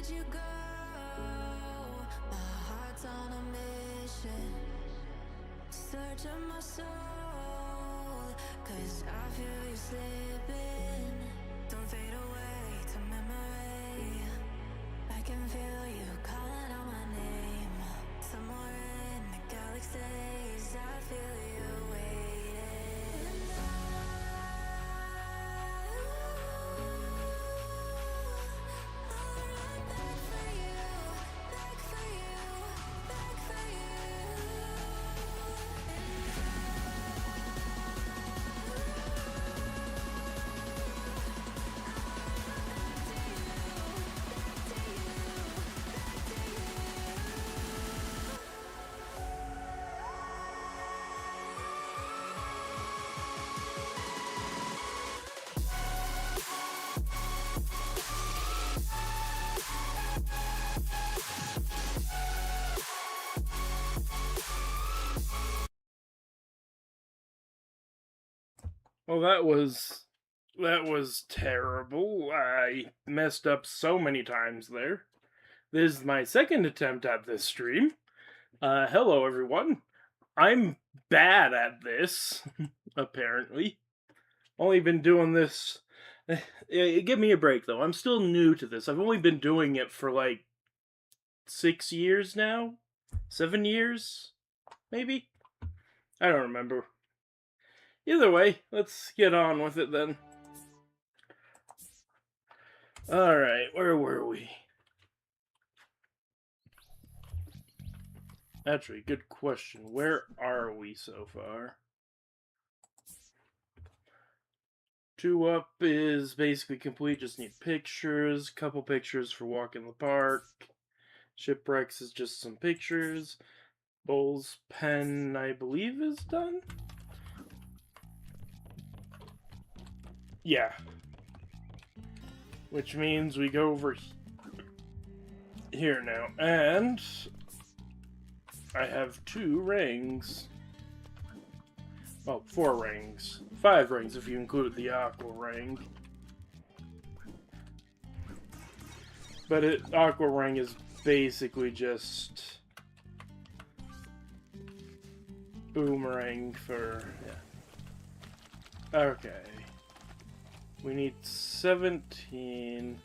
let you go. My heart's on a mission. Search of my soul. 'Cause I feel you slipping. Don't fade away to memory. I can feel you calling out my name. Somewhere in the galaxies, I feel you waiting. And I'll run back for you, back for you, back for you. Well, that was terrible. I messed up so many times there. This is my second attempt at this stream. Hello everyone. I'm bad at this, apparently. Only been doing this. Give me a break though. I'm still new to this. I've only been doing it for like 6 years now, 7 years, maybe. I don't remember. Either way, let's get on with it then. Alright, where were we? Actually, good question. Where are we so far? 2 up is basically complete, just need pictures, couple pictures for walk in the park. Shipwrecks is just some pictures. Bull's pen, I believe, is done? Yeah. Which means we go over here now. And I have 2 rings. Well, 4 rings. 5 rings if you include the aqua ring. But aqua ring is basically just boomerang for... yeah. Okay. We need 17.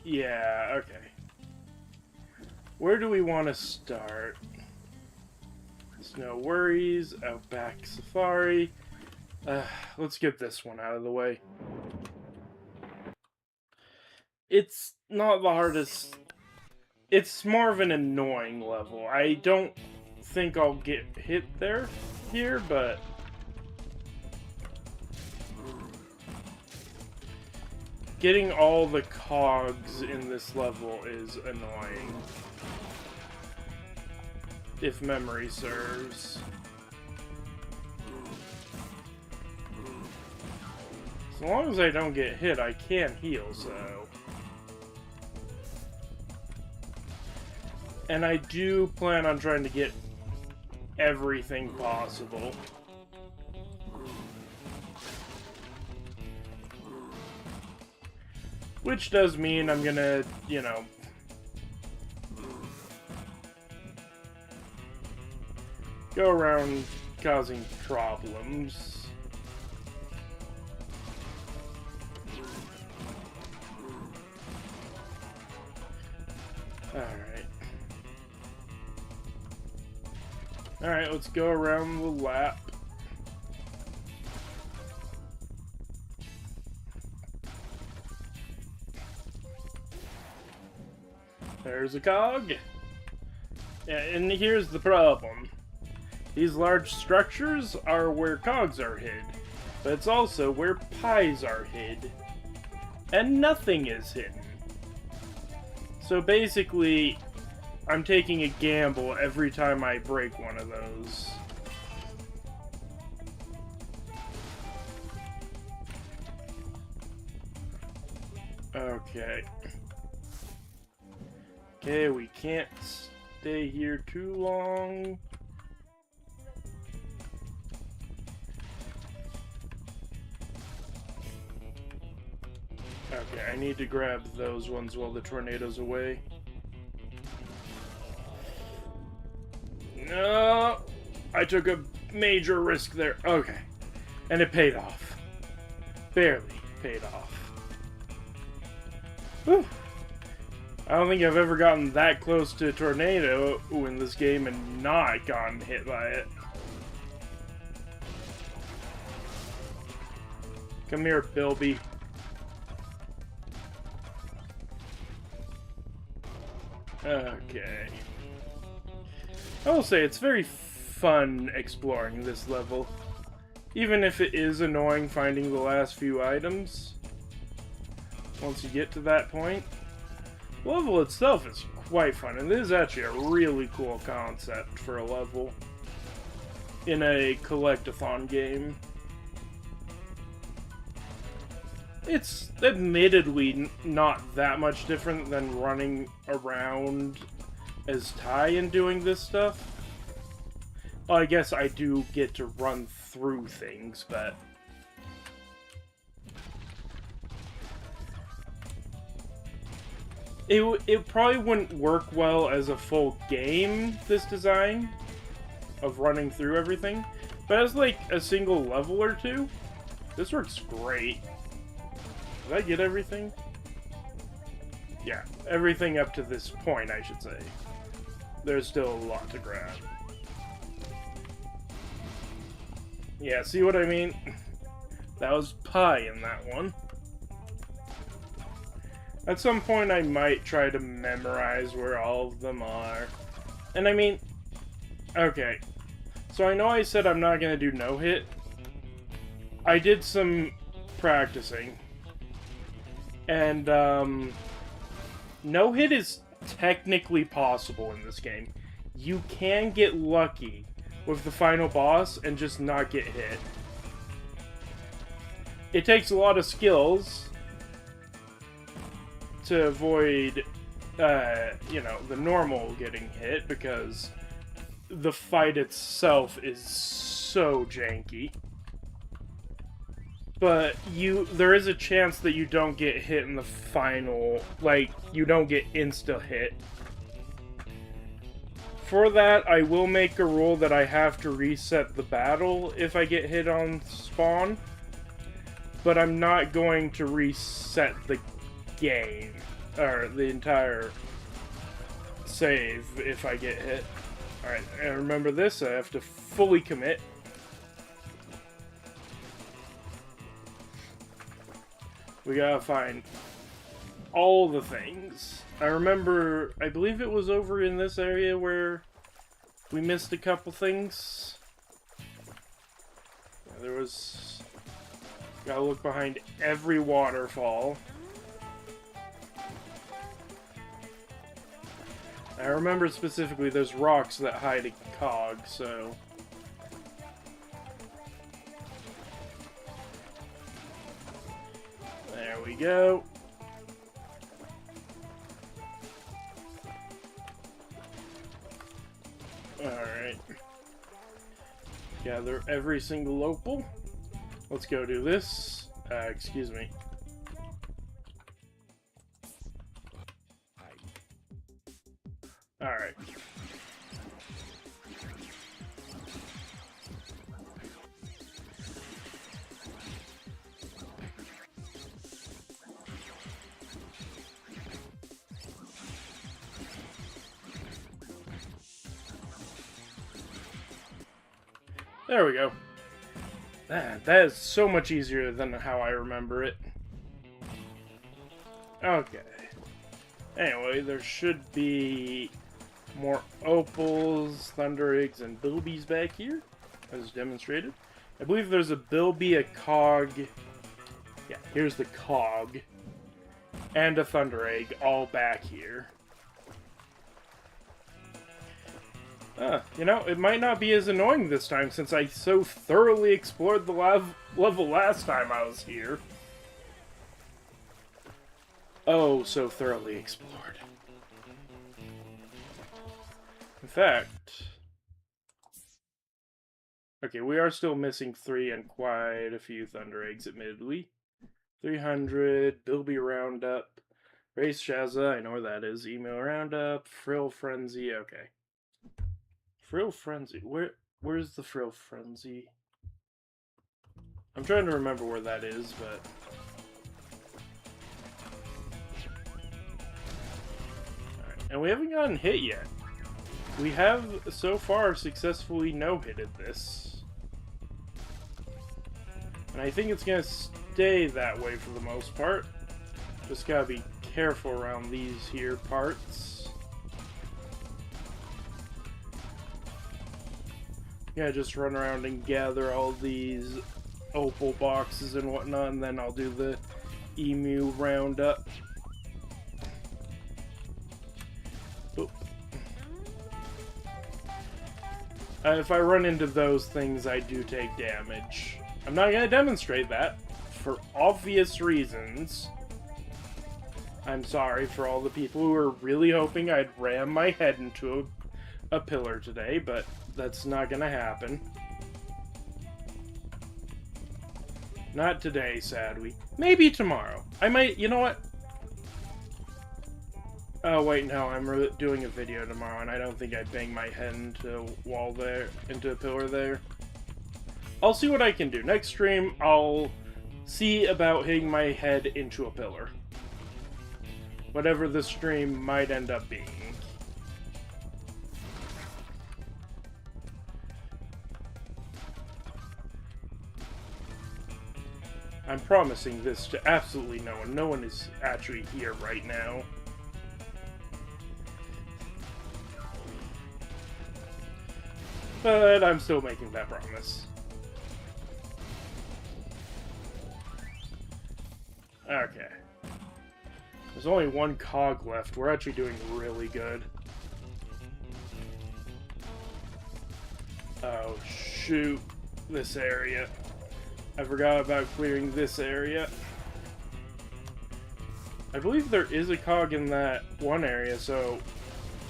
Yeah, okay. Where do we want to start? Snow Worries, Outback Safari. Let's get this one out of the way. It's not the hardest. It's more of an annoying level. I don't think I'll get hit here, but getting all the cogs in this level is annoying. If memory serves. As long as I don't get hit, I can heal, so... And I do plan on trying to get everything possible. Which does mean I'm gonna, you know... go around causing problems. Alright, let's go around the lap. There's a cog. Yeah, and here's the problem. These large structures are where cogs are hid, but it's also where pies are hid. And nothing is hidden. So basically, I'm taking a gamble every time I break one of those. Okay. Okay, we can't stay here too long. Okay, I need to grab those ones while the tornado's away. No! I took a major risk there. Okay. And it paid off. Barely paid off. Whew. I don't think I've ever gotten that close to a tornado in this game and not gotten hit by it. Come here, Bilby. Okay. I will say, it's very fun exploring this level. Even if it is annoying finding the last few items. Once you get to that point. The level itself is quite fun, and this is actually a really cool concept for a level. In a collect-a-thon game. It's admittedly not that much different than running around as Ty and doing this stuff. Well, I guess I do get to run through things, but... It probably wouldn't work well as a full game, this design, of running through everything. But as, like, a single level or two, this works great. Did I get everything? Yeah, everything up to this point, I should say. There's still a lot to grab. Yeah, see what I mean? That was pie in that one. At some point, I might try to memorize where all of them are. And I mean... Okay. So I know I said I'm not going to do no-hit. I did some practicing. And, no-hit is technically possible in this game. You can get lucky with the final boss and just not get hit. It takes a lot of skills to avoid, you know, the normal getting hit, because the fight itself is so janky. But there is a chance that you don't get hit in the final, like, you don't get insta-hit. For that, I will make a rule that I have to reset the battle if I get hit on spawn. But I'm not going to reset the game, or the entire save if I get hit. Alright, and remember this, I have to fully commit. We gotta find all the things. I remember, I believe it was over in this area where we missed a couple things. Yeah, there was... Gotta look behind every waterfall. I remember specifically there's rocks that hide a cog, so... There we go. Alright. Gather every single opal. Let's go do this. Excuse me. Alright. There we go. That is so much easier than how I remember it. Okay. Anyway, there should be more opals, thunder eggs, and bilbies back here, as demonstrated. I believe there's a bilby, a cog. Yeah, here's the cog. And a thunder egg, all back here. You know, it might not be as annoying this time since I so thoroughly explored the level last time I was here. Oh, so thoroughly explored. In fact... Okay, we are still missing 3 and quite a few thunder eggs, admittedly. 300, Bilby Roundup, Race Shazza, I know where that is, Email Roundup, Frill Frenzy, okay. Frill Frenzy, where's the Frill Frenzy? I'm trying to remember where that is, but... Alright, and we haven't gotten hit yet. We have, so far, successfully no-hitted this. And I think it's gonna stay that way for the most part. Just gotta be careful around these here parts. Yeah, just run around and gather all these opal boxes and whatnot, and then I'll do the emu roundup. Oh. If I run into those things, I do take damage. I'm not going to demonstrate that, for obvious reasons. I'm sorry for all the people who were really hoping I'd ram my head into a pillar today, but that's not going to happen. Not today, sadly. Maybe tomorrow. I might, you know what? Oh, wait, no, I'm doing a video tomorrow, and I don't think I'd bang my head into a wall there, into a pillar there. I'll see what I can do. Next stream, I'll see about hitting my head into a pillar. Whatever the stream might end up being. I'm promising this to absolutely no one. No one is actually here right now. But I'm still making that promise. Okay. There's only one cog left. We're actually doing really good. Oh, shoot. This area. I forgot about clearing this area. I believe there is a cog in that one area, so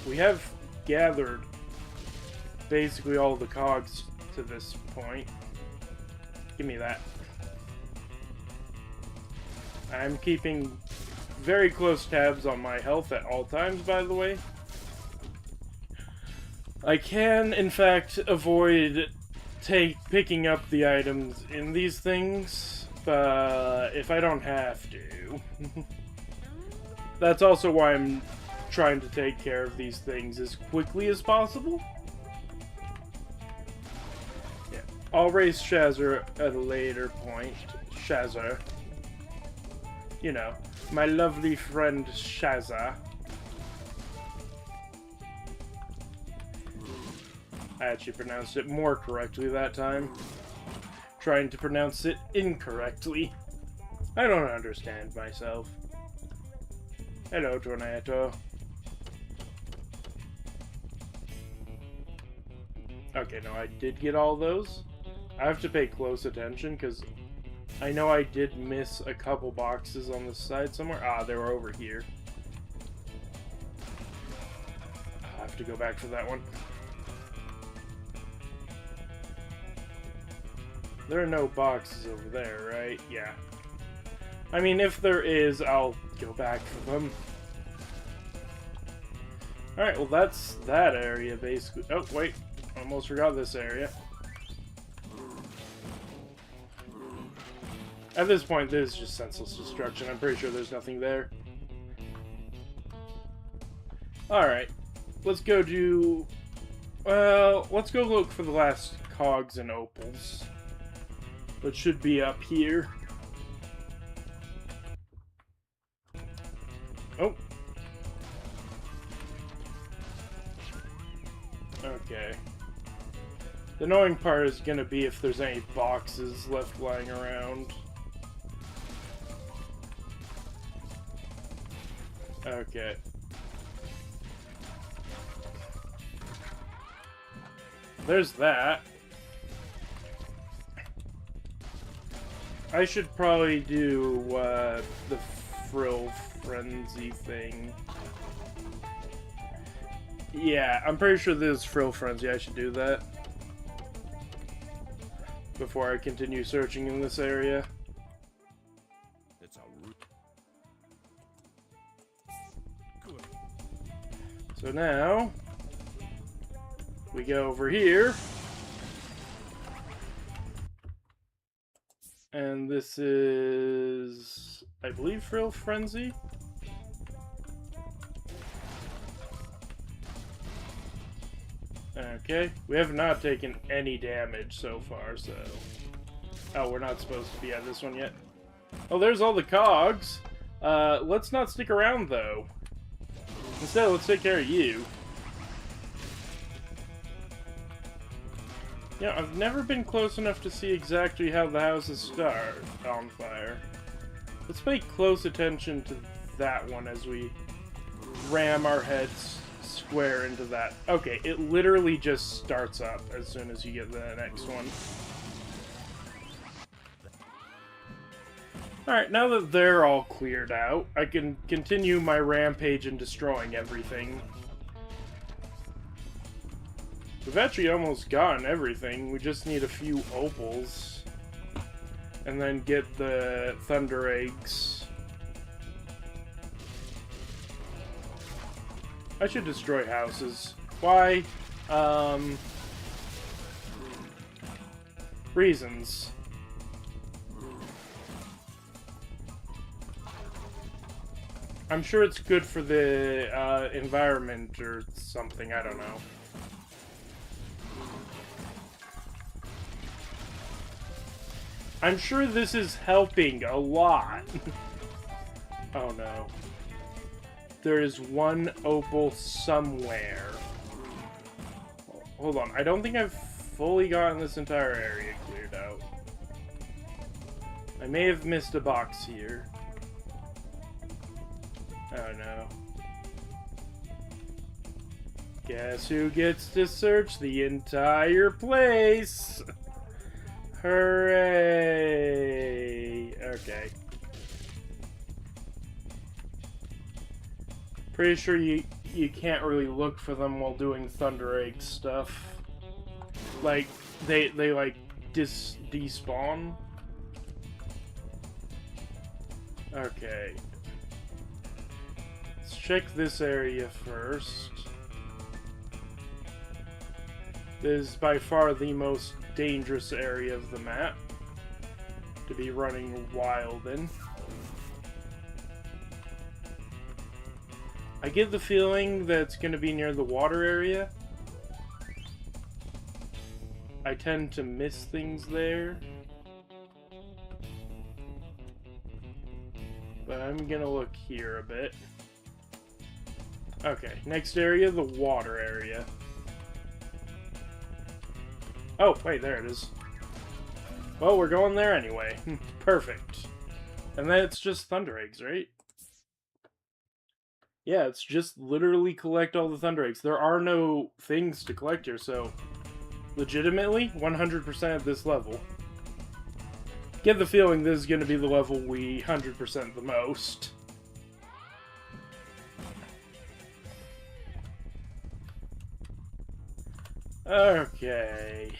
we have gathered basically all the cogs to this point. Give me that. I'm keeping very close tabs on my health at all times, by the way. I can, in fact, avoid picking up the items in these things, but if I don't have to. That's also why I'm trying to take care of these things as quickly as possible. Yeah, I'll raise Shazza at a later point. Shazza. You know, my lovely friend Shazza. I actually pronounced it more correctly that time. Trying to pronounce it incorrectly. I don't understand myself. Hello, Tornado. Okay, no, I did get all those. I have to pay close attention, because I know I did miss a couple boxes on the side somewhere. Ah, they were over here. I have to go back for that one. There are no boxes over there, right? Yeah. I mean, if there is, I'll go back for them. Alright, well that's that area, basically. Oh, wait. Almost forgot this area. At this point, this is just senseless destruction. I'm pretty sure there's nothing there. Alright. Let's go do... Well, let's go look for the last cogs and opals. Which should be up here. Oh. Okay. The annoying part is gonna be if there's any boxes left lying around. Okay. There's that. I should probably do the Frill Frenzy thing. Yeah, I'm pretty sure this is Frill Frenzy. I should do that before I continue searching in this area. The So now we go over here. And this is, I believe, Frill Frenzy. Okay, we have not taken any damage so far, so... Oh, we're not supposed to be at this one yet. Oh, there's all the cogs. Let's not stick around, though. Instead, let's take care of you. Yeah, I've never been close enough to see exactly how the houses start on fire. Let's pay close attention to that one as we ram our heads square into that. Okay, it literally just starts up as soon as you get the next one. Alright, now that they're all cleared out, I can continue my rampage and destroying everything. We've actually almost gotten everything. We just need a few opals. And then get the thunder eggs. I should destroy houses. Why? Reasons. I'm sure it's good for the environment or something, I don't know. I'm sure this is helping a lot. Oh no. There is one opal somewhere. Hold on, I don't think I've fully gotten this entire area cleared out. I may have missed a box here. Oh no. Guess who gets to search the entire place? Hooray! Okay. Pretty sure you can't really look for them while doing Thunder Egg stuff. Like, they like despawn. Okay. Let's check this area first. This is by far the most dangerous area of the map to be running wild in. I get the feeling that it's going to be near the water area. I tend to miss things there. But I'm going to look here a bit. Okay, next area, the water area. Oh, wait, there it is. Well, we're going there anyway. Perfect. And then it's just Thunder Eggs, right? Yeah, it's just literally collect all the Thunder Eggs. There are no things to collect here, so... legitimately, 100% at this level. Get the feeling this is going to be the level we 100% the most. Okay...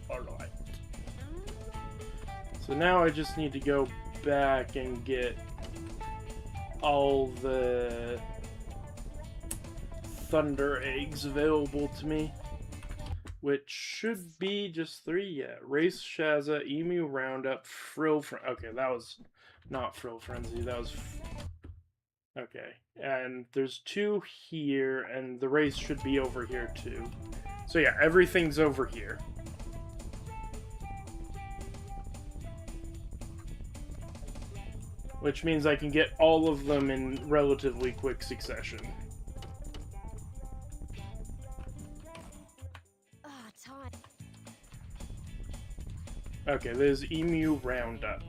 Alright. So now I just need to go back and get all the Thunder Eggs available to me. Which should be just 3, yeah. Race Shaza, Emu Roundup, Frill okay, that was not Frill Frenzy, that was... okay. And there's 2 here, and the race should be over here too. So yeah, everything's over here. Which means I can get all of them in relatively quick succession. Okay, there's Emu Roundup.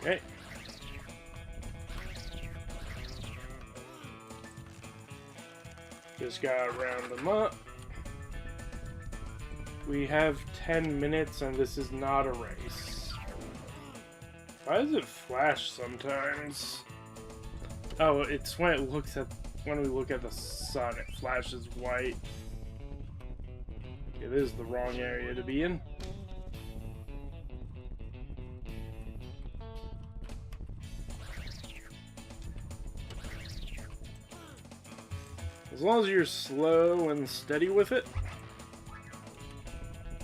Okay. Just gotta round them up. We have 10 minutes and this is not a race. Why does it flash sometimes? Oh, it's when it looks at when we look at the sun, it flashes white. It is the wrong area to be in. As long as you're slow and steady with it,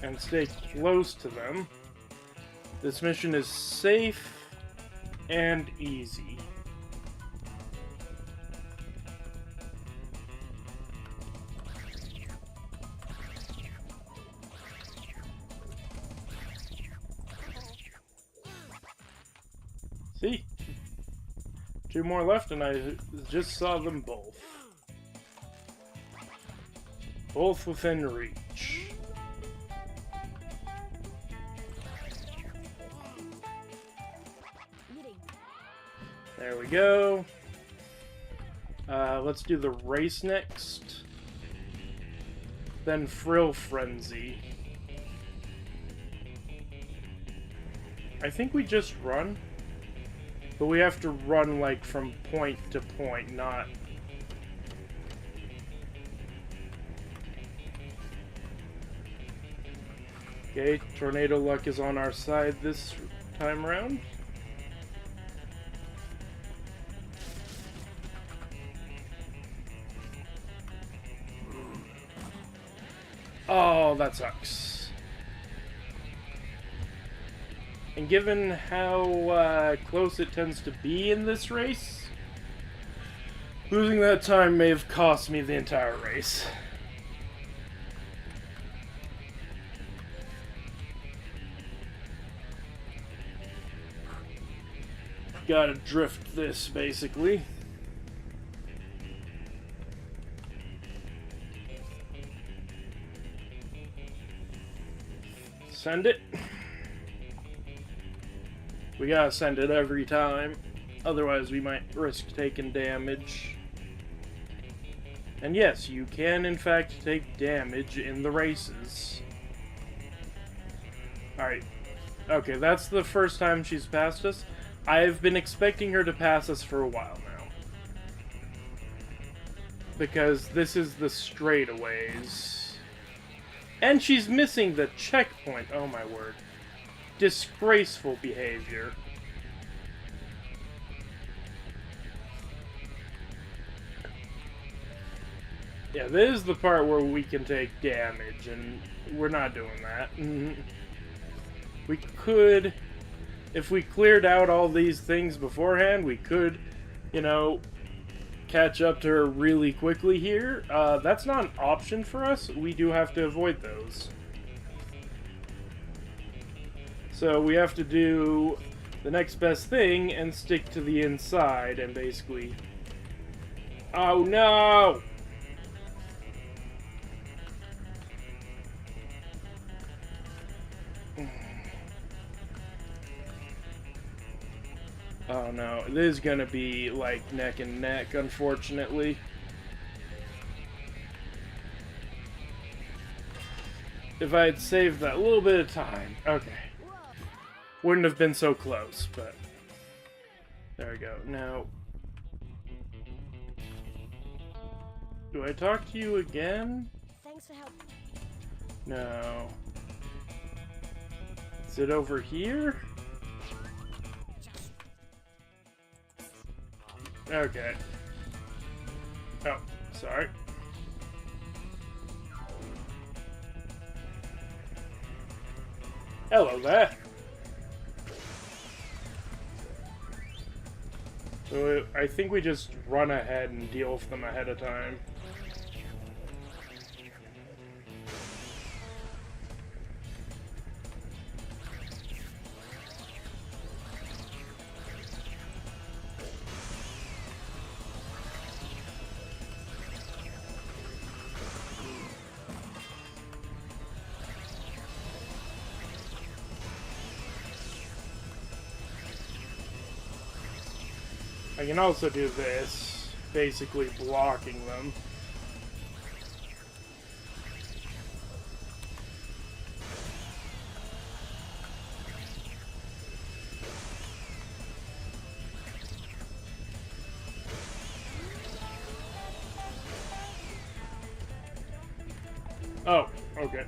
and stay close to them, this mission is safe and easy. See? 2 more left and I just saw them both. Both within reach. There we go. Let's do the race next. Then Frill Frenzy. I think we just run. But we have to run like from point to point, not... Okay, Tornado Luck is on our side this time around. Oh, that sucks. And given how close it tends to be in this race, losing that time may have cost me the entire race. Gotta drift this, basically. Send it. We gotta send it every time, otherwise we might risk taking damage. And yes, you can in fact take damage in the races. Alright. Okay, that's the first time she's passed us. I've been expecting her to pass us for a while now. Because this is the straightaways. And she's missing the checkpoint, oh my word. Disgraceful behavior. Yeah, this is the part where we can take damage, and we're not doing that. We could, if we cleared out all these things beforehand, we could, you know, catch up to her really quickly here. That's not an option for us. We do have to avoid those. So we have to do the next best thing and stick to the inside and basically... Oh no! Oh no, this is gonna be like neck and neck, unfortunately. If I had saved that little bit of time, okay. Wouldn't have been so close, but there we go. Now, do I talk to you again? Thanks for help. No. Is it over here? Okay. Oh, sorry. Hello there. So I think we just run ahead and deal with them ahead of time. I can also do this, basically blocking them. Oh, okay.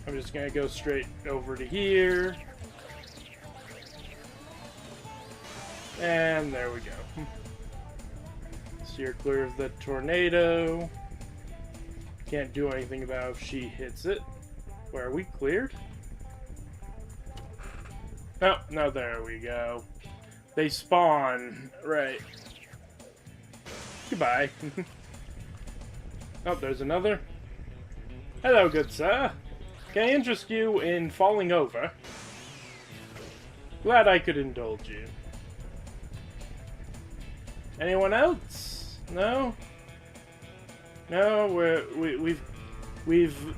I'm just gonna go straight over to here. And there we go. Steer clear of the tornado. Can't do anything about if she hits it. Where are we cleared? Oh, no, there we go. They spawn. Right. Goodbye. Oh, there's another. Hello, good sir. Can I interest you in falling over? Glad I could indulge you. Anyone else? No? No, we've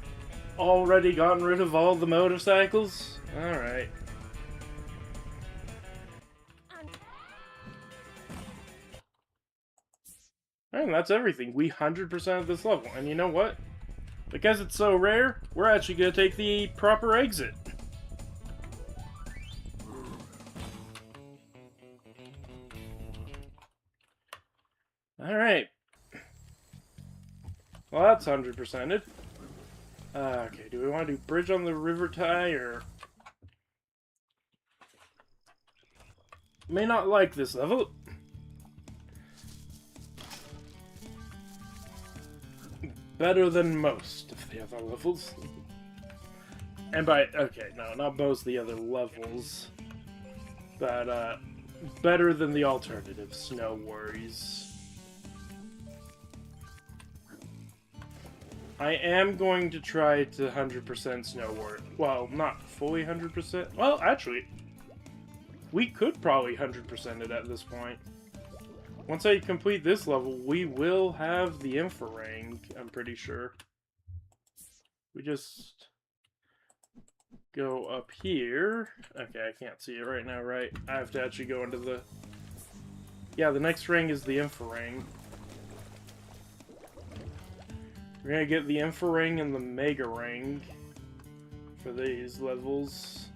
already gotten rid of all the motorcycles? Alright. And that's everything. We 100% this level. And you know what? Because it's so rare, we're actually going to take the proper exit. Alright. Well, that's 100%ed. Okay, do we want to do bridge on the river tie, or... May not like this level. Better than most of the other levels. And by... Okay, no, not most of the other levels. But, better than the alternatives, no worries. I am going to try to 100% snowboard. Well, not fully 100%. Well, actually, we could probably 100% it at this point. Once I complete this level, we will have the infra ring, I'm pretty sure. We just go up here. Okay, I can't see it right now, right? I have to actually go into the... Yeah, the next ring is the infra ring. We're gonna get the infra ring and the mega ring for these levels.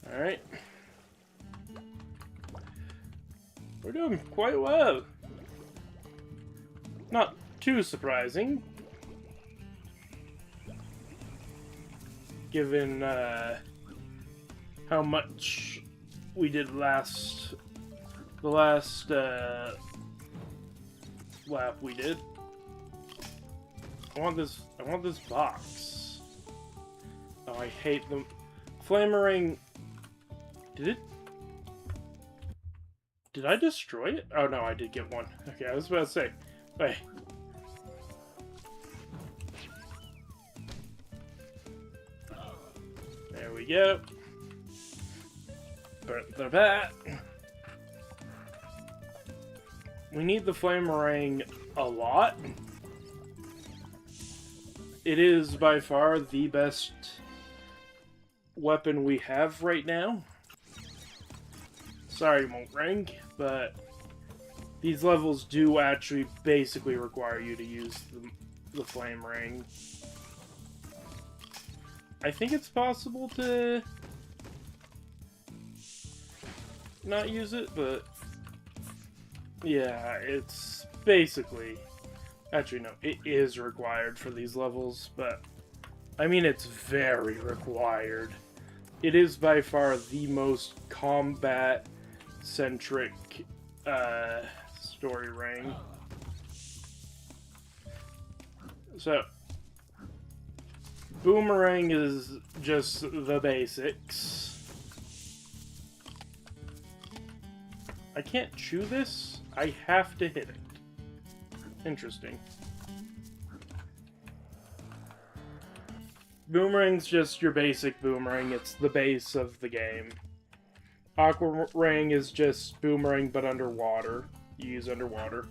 Alright. We're doing quite well. Not too surprising, given how much we did the last lap we did. I want this box. Oh, I hate them. Flamering. Did I destroy it? Oh no, I did get one. Okay, I was about to say. Wait. There we go. They're back. We need the Flamerang a lot. It is by far the best weapon we have right now. Sorry, Moltrang, but these levels do actually basically require you to use the Flamerang. I think it's possible to not use it, but yeah, it's basically... Actually, no, it is required for these levels, but I mean, it's very required. It is by far the most combat-centric story ring. So, Boomerang is just the basics. I can't chew this? I have to hit it. Interesting. Boomerang's just your basic boomerang. It's the base of the game. Aqua Ring is just boomerang but underwater. You use underwater.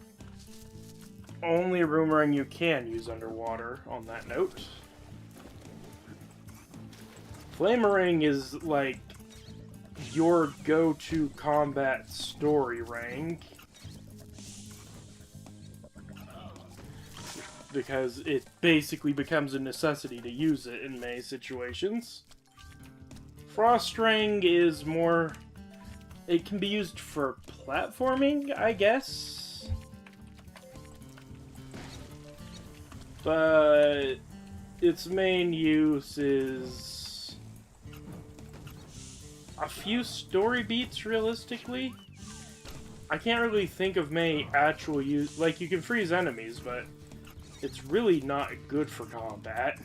Only a boomerang you can use underwater, on that note. Flamerang is like your go-to combat story rank, because it basically becomes a necessity to use it in many situations. Frost Ring is more it can be used for platforming, I guess. But its main use is a few story beats, realistically. I can't really think of many actual use. Like, you can freeze enemies, but it's really not good for combat.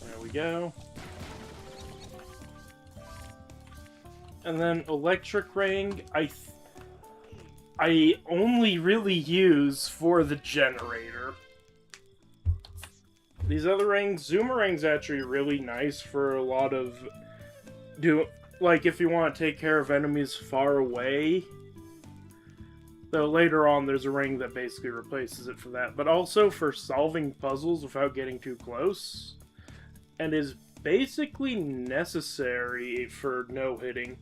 There we go. And then Electric Ring, I only really use for the generator. These other rings, Zoomerang's actually really nice for a lot of like if you want to take care of enemies far away. Though later on there's a ring that basically replaces it for that, but also for solving puzzles without getting too close, and is basically necessary for no-hitting.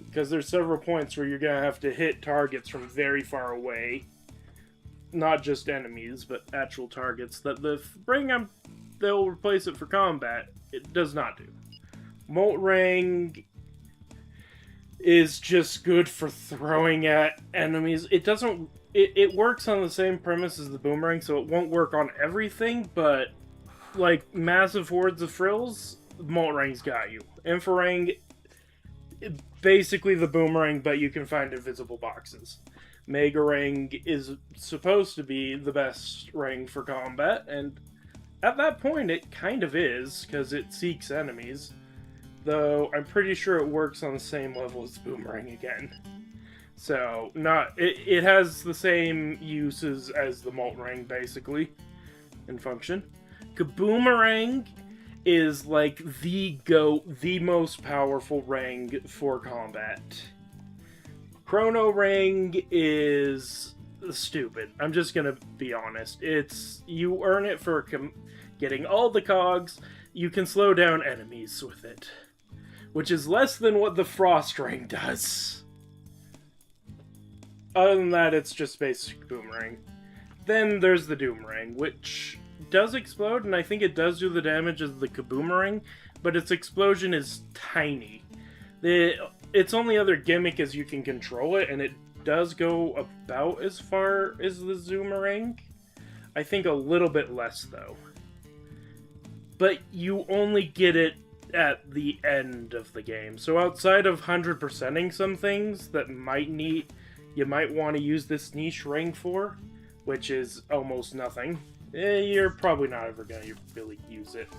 Because there's several points where you're going to have to hit targets from very far away. Not just enemies, but actual targets. That the ring, they'll replace it for combat. It does not do. Molt Ring is just good for throwing at enemies. It doesn't... It works on the same premise as the Boomerang, so it won't work on everything, but like massive hordes of frills, Molt Ring's got you. Infraring, basically the Boomerang, but you can find invisible boxes. Mega Ring is supposed to be the best ring for combat, and at that point it kind of is, because it seeks enemies. Though I'm pretty sure it works on the same level as Boomerang again. So, it has the same uses as the Molt Ring, basically, in function. Kaboomerang is like the most powerful ring for combat. Chrono Ring is stupid. I'm just gonna be honest. You earn it for getting all the cogs. You can slow down enemies with it, which is less than what the Frost Ring does. Other than that, it's just basic Boomerang. Then there's the Doom Ring, which does explode, and I think it does do the damage as the Kaboomerang, but its explosion is tiny. Its only other gimmick is you can control it, and it does go about as far as the Zoomerang. I think a little bit less, though. But you only get it at the end of the game. So outside of 100%ing some things that you might want to use this niche ring for, which is almost nothing, you're probably not ever going to really use it.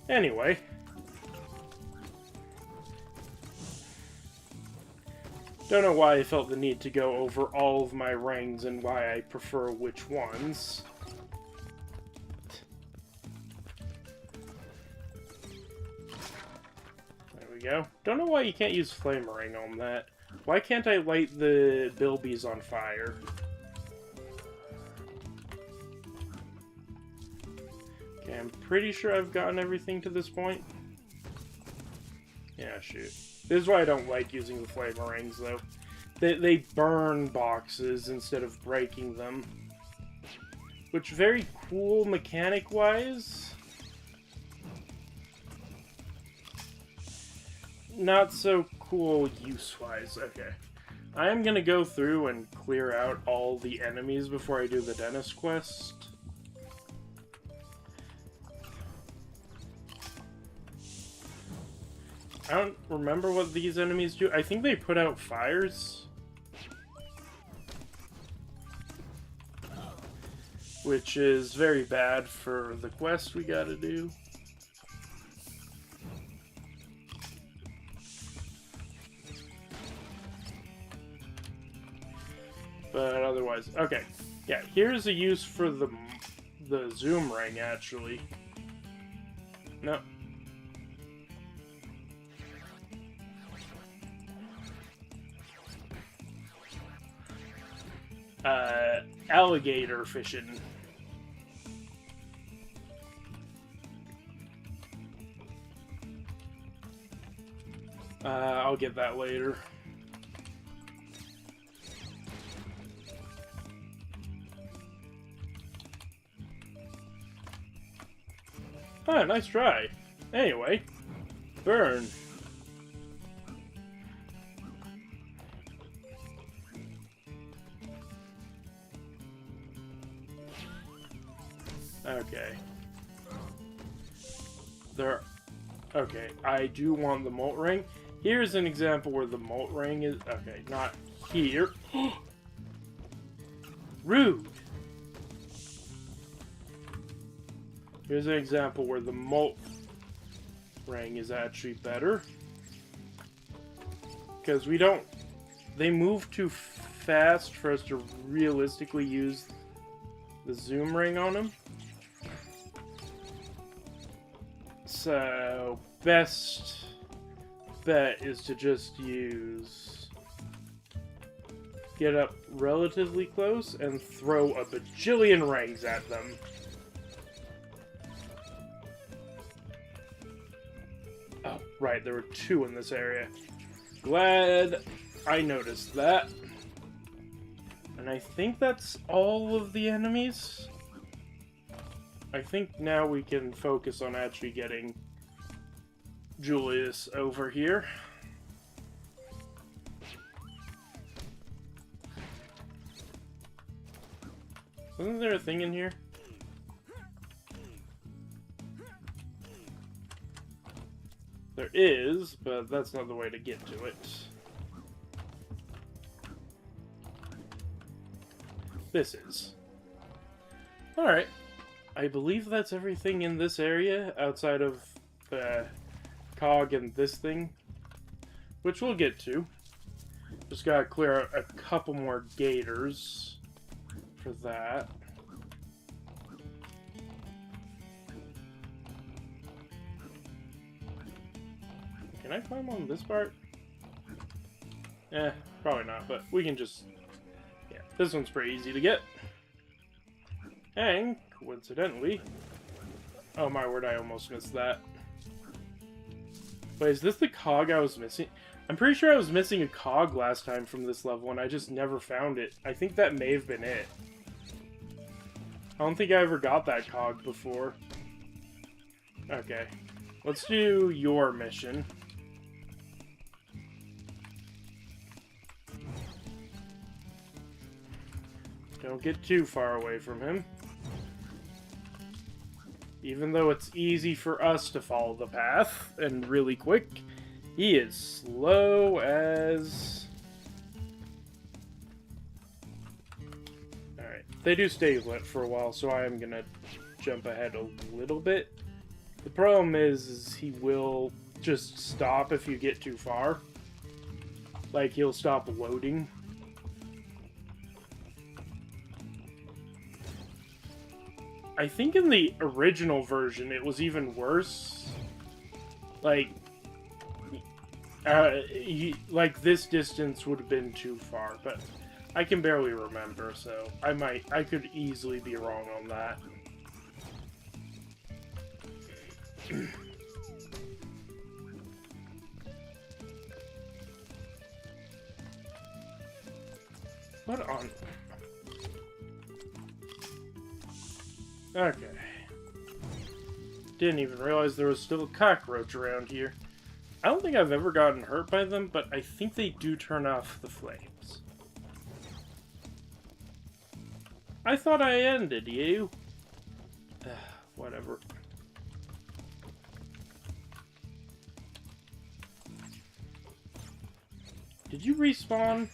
Anyway. Don't know why I felt the need to go over all of my rings and why I prefer which ones. There we go. Don't know why you can't use Flamering on that. Why can't I light the bilbies on fire? Okay, I'm pretty sure I've gotten everything to this point. Yeah, shoot. This is why I don't like using the Flamerings, though. They burn boxes instead of breaking them. Which, very cool mechanic-wise. Not so cool use-wise. Okay. I am gonna go through and clear out all the enemies before I do the dentist quest. I don't remember what these enemies do. I think they put out fires. Which is very bad for the quest we gotta do. But otherwise, okay. Yeah, here's a use for the zoom ring, actually. No. Alligator fishing. I'll get that later. Ah, nice try. Anyway, burn. Okay. Okay, I do want the molt ring. Here's an example where the molt ring is... Okay, not here. Rude! Here's an example where the molt ring is actually better. Because we don't... They move too fast for us to realistically use the zoom ring on them. So, best bet is to just use... Get up relatively close and throw a bajillion rings at them. Oh, right, there were 2 in this area. Glad I noticed that. And I think that's all of the enemies. I think now we can focus on actually getting Julius over here. Isn't there a thing in here? There is, but that's not the way to get to it. This is. Alright. I believe that's everything in this area, outside of the cog and this thing. Which we'll get to. Just gotta clear out a couple more gators for that. Can I climb on this part? Eh, probably not, but we can just... Yeah, this one's pretty easy to get. And, coincidentally... Oh my word, I almost missed that. Wait, is this the cog I was missing? I'm pretty sure I was missing a cog last time from this level, and I just never found it. I think that may have been it. I don't think I ever got that cog before. Okay. Let's do your mission. Don't get too far away from him. Even though it's easy for us to follow the path, and really quick, he is slow as... Alright, they do stay lit for a while, so I am gonna jump ahead a little bit. The problem is he will just stop if you get too far. Like, he'll stop loading. I think in the original version it was even worse. Like, like this distance would have been too far, but I can barely remember, so I could easily be wrong on that. What on... Okay. Didn't even realize there was still a cockroach around here. I don't think I've ever gotten hurt by them, but I think they do turn off the flames. I thought I ended you. Whatever. Did you respawn?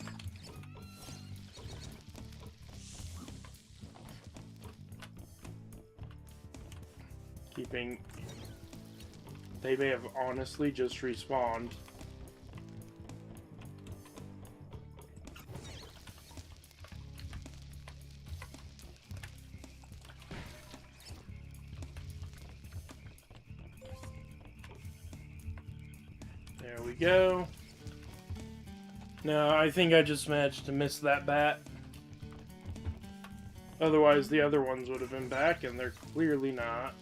Keeping... They may have honestly just respawned. There we go. No, I think I just managed to miss that bat. Otherwise, the other ones would have been back, and they're clearly not.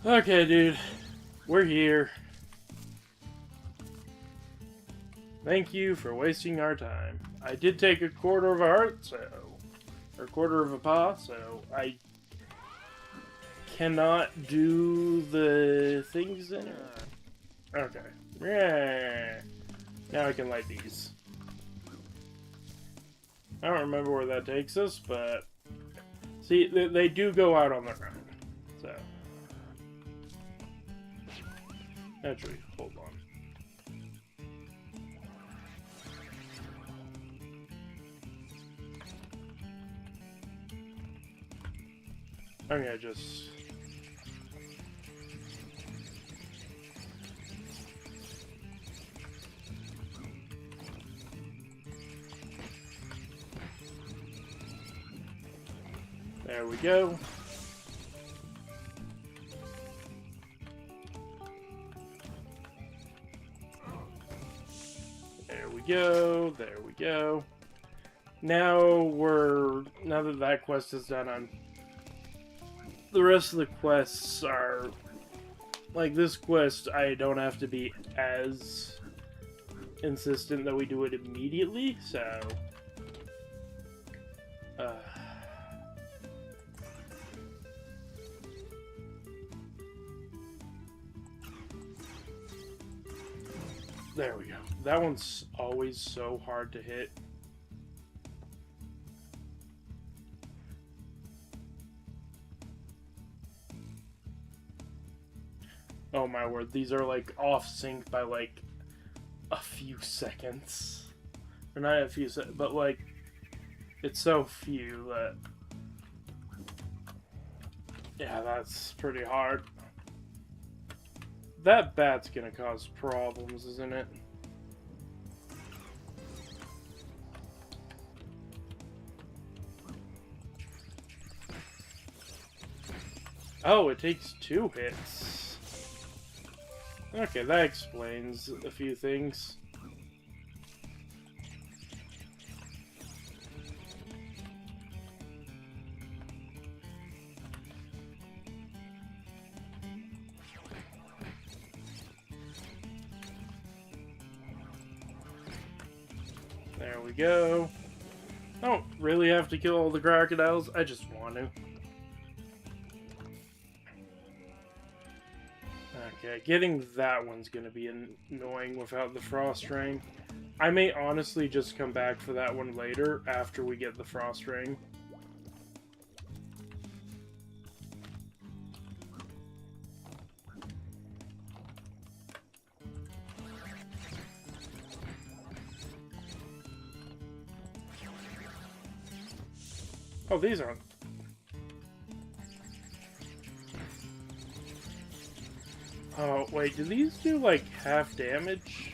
Okay, dude. We're here. Thank you for wasting our time. I did take a quarter of a heart, so... or a quarter of a paw, so I cannot do the things in it. Okay. Yeah. Now I can light these. I don't remember where that takes us, but see, they do go out on their own. So actually, hold on. I'm gonna just... There we go. There we go. There we go. Now that that quest is done, the rest of the quests are like this quest. I don't have to be as insistent that we do it immediately, so there we go. That one's always so hard to hit. Oh my word, these are like off sync by like a few seconds. Or not a few seconds, but like it's so few that... Yeah, that's pretty hard. That bat's gonna cause problems, isn't it? Oh, it takes 2 hits. Okay, that explains a few things. There we go. I don't really have to kill all the crocodiles, I just want to. Okay, getting that one's gonna be annoying without the frost ring. I may honestly just come back for that one later after we get the frost ring. Oh, these aren't. Oh, wait, do these do, like, half damage?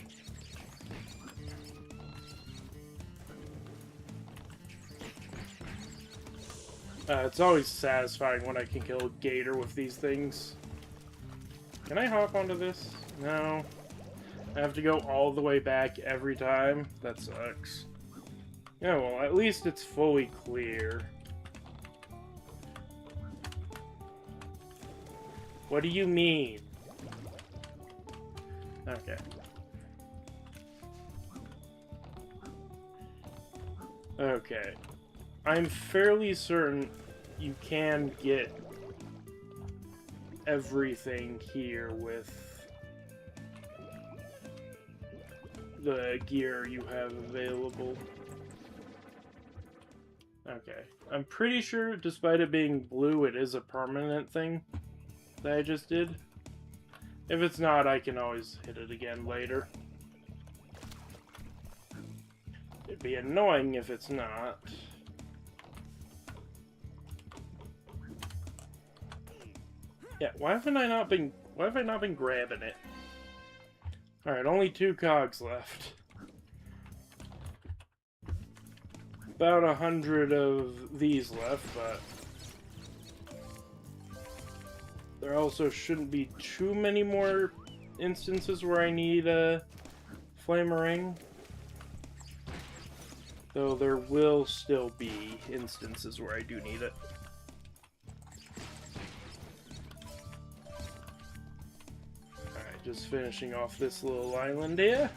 It's always satisfying when I can kill a gator with these things. Can I hop onto this? No. I have to go all the way back every time? That sucks. Yeah, well, at least it's fully clear. What do you mean? Okay. Okay. I'm fairly certain you can get everything here with the gear you have available. Okay. I'm pretty sure, despite it being blue, it is a permanent thing that I just did. If it's not, I can always hit it again later. It'd be annoying if it's not. Yeah, why have I not been grabbing it? Alright, only 2 cogs left. About 100 of these left, but there also shouldn't be too many more instances where I need a Flamering. Though there will still be instances where I do need it. Alright, just finishing off this little island here.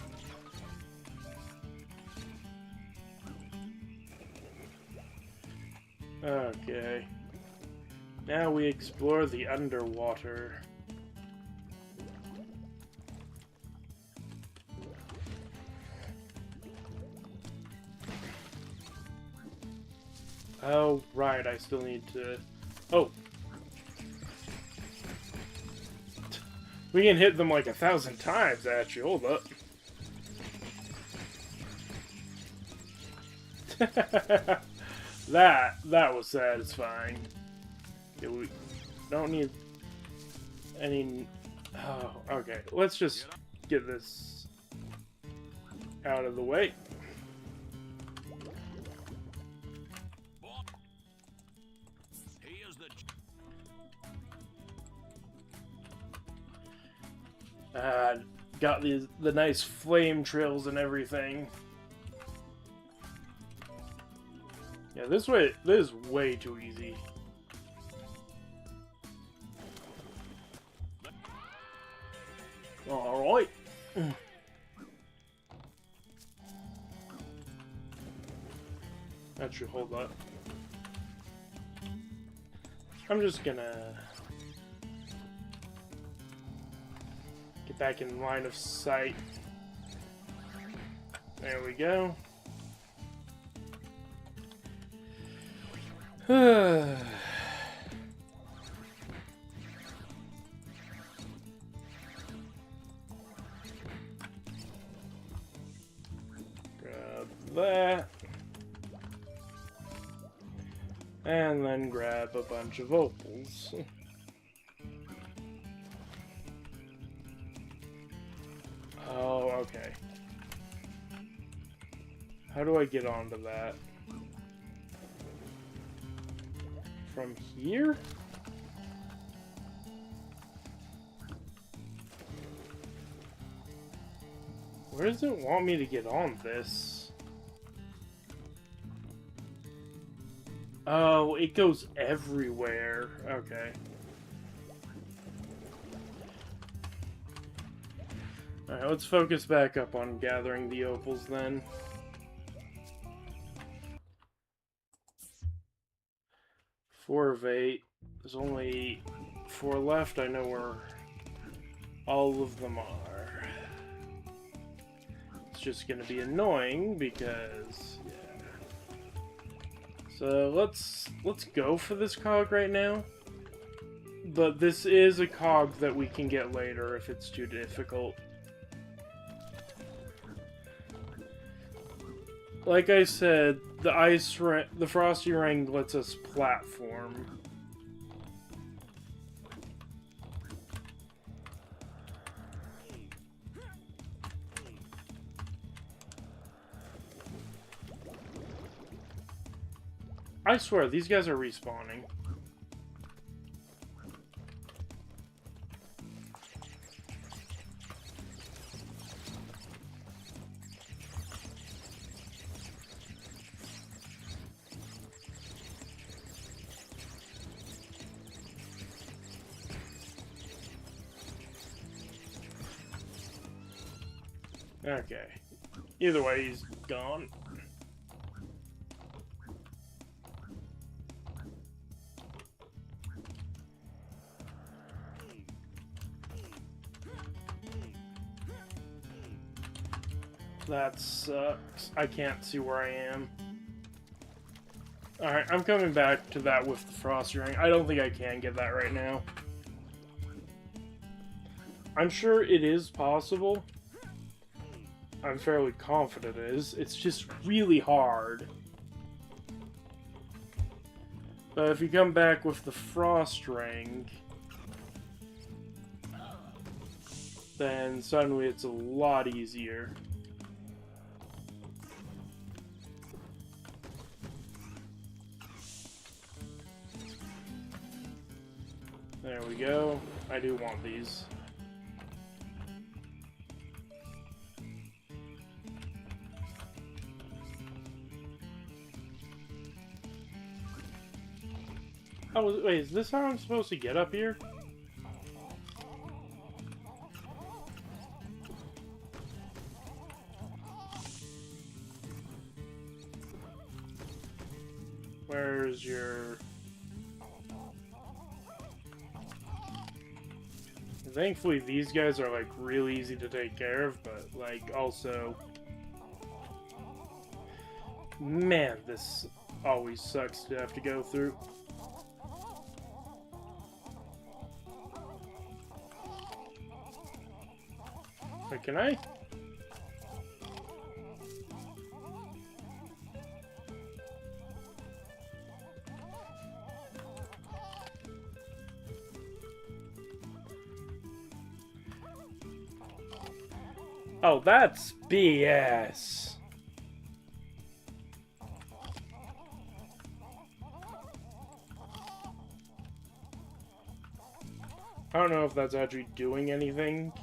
Okay. Now we explore the underwater. Oh, right, I still need to... Oh! We can hit them like 1,000 times, actually. Hold up. That was satisfying. Okay, we don't need any... Oh, okay. Let's just get this out of the way. Got the nice flame trails and everything. Yeah, this is way too easy. Alright. That should hold up. I'm just gonna get back in line of sight. There we go. Grab that. And then grab a bunch of opals. Oh, okay. How do I get onto that? From here? Where does it want me to get on this? Oh, it goes everywhere. Okay. Alright, let's focus back up on gathering the opals then. Four of 8. There's only 4 left. I know where all of them are. It's just gonna be annoying because, yeah. So let's go for this cog right now. But this is a cog that we can get later if it's too difficult. Like I said, the frosty ring lets us platform. I swear, these guys are respawning. Okay. Either way, he's gone. That sucks. I can't see where I am. Alright, I'm coming back to that with the frost ring. I don't think I can get that right now. I'm sure it is possible. I'm fairly confident it is. It's just really hard. But if you come back with the frost ring, then suddenly it's a lot easier. There we go. I do want these. Oh, wait, is this how I'm supposed to get up here? Where's your... Thankfully, these guys are, like, really easy to take care of, but, like, also... Man, this always sucks to have to go through. Wait, can I? Oh, that's BS. I don't know if that's actually doing anything.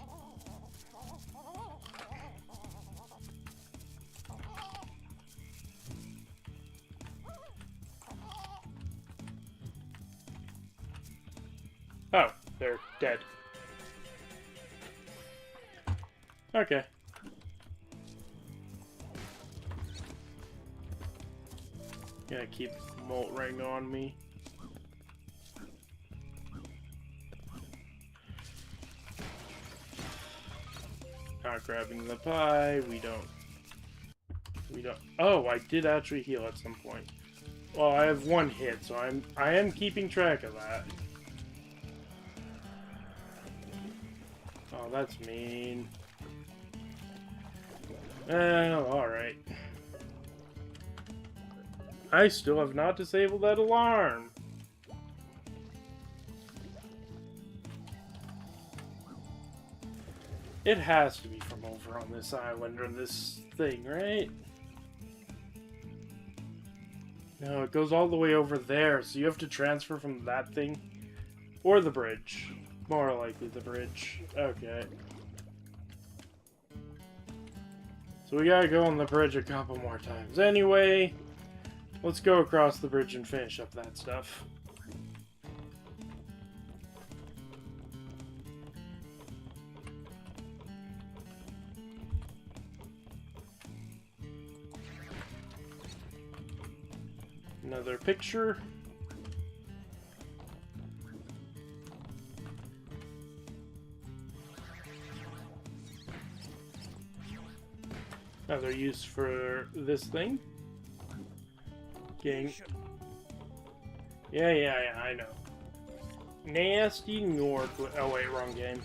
Oh, they're dead. Okay. Gotta keep Molt Ring on me. Not grabbing the pie. We don't. Oh, I did actually heal at some point. Well, I have one hit, so I am keeping track of that. Oh, that's mean. Oh, alright. I still have not disabled that alarm. It has to be from over on this island or this thing, right? No, it goes all the way over there, so you have to transfer from that thing or the bridge. More likely the bridge. Okay. So we gotta go on the bridge a couple more times. Anyway, let's go across the bridge and finish up that stuff. Another picture. Another use for this thing. Getting... Yeah, I know. Nasty North... Oh wait, wrong game.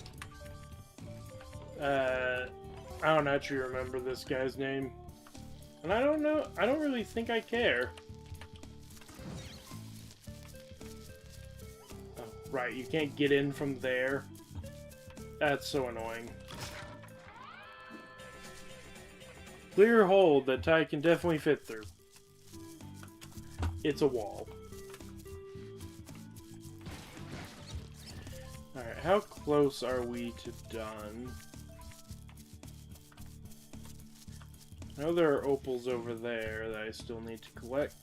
I don't actually remember this guy's name. And I don't really think I care. Oh, right, you can't get in from there. That's so annoying. Clear hole that Ty can definitely fit through. It's a wall. Alright, how close are we to done? I know there are opals over there that I still need to collect.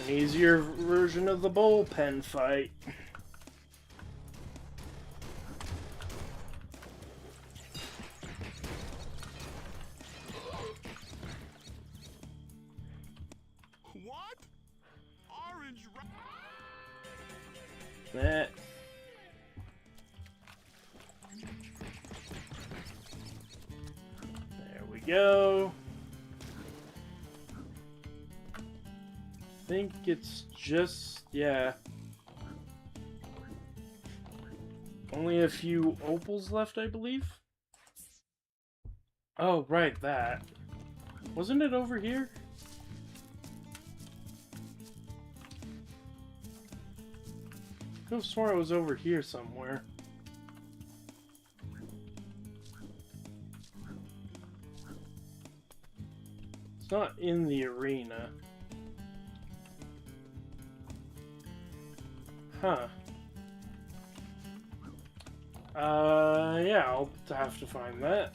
An easier version of the bullpen fight. What? Orange. That. There we go. I think it's just, yeah. Only a few opals left, I believe. Oh, right, that. Wasn't it over here? I could have sworn it was over here somewhere. It's not in the arena. Huh. yeah, I'll have to find that.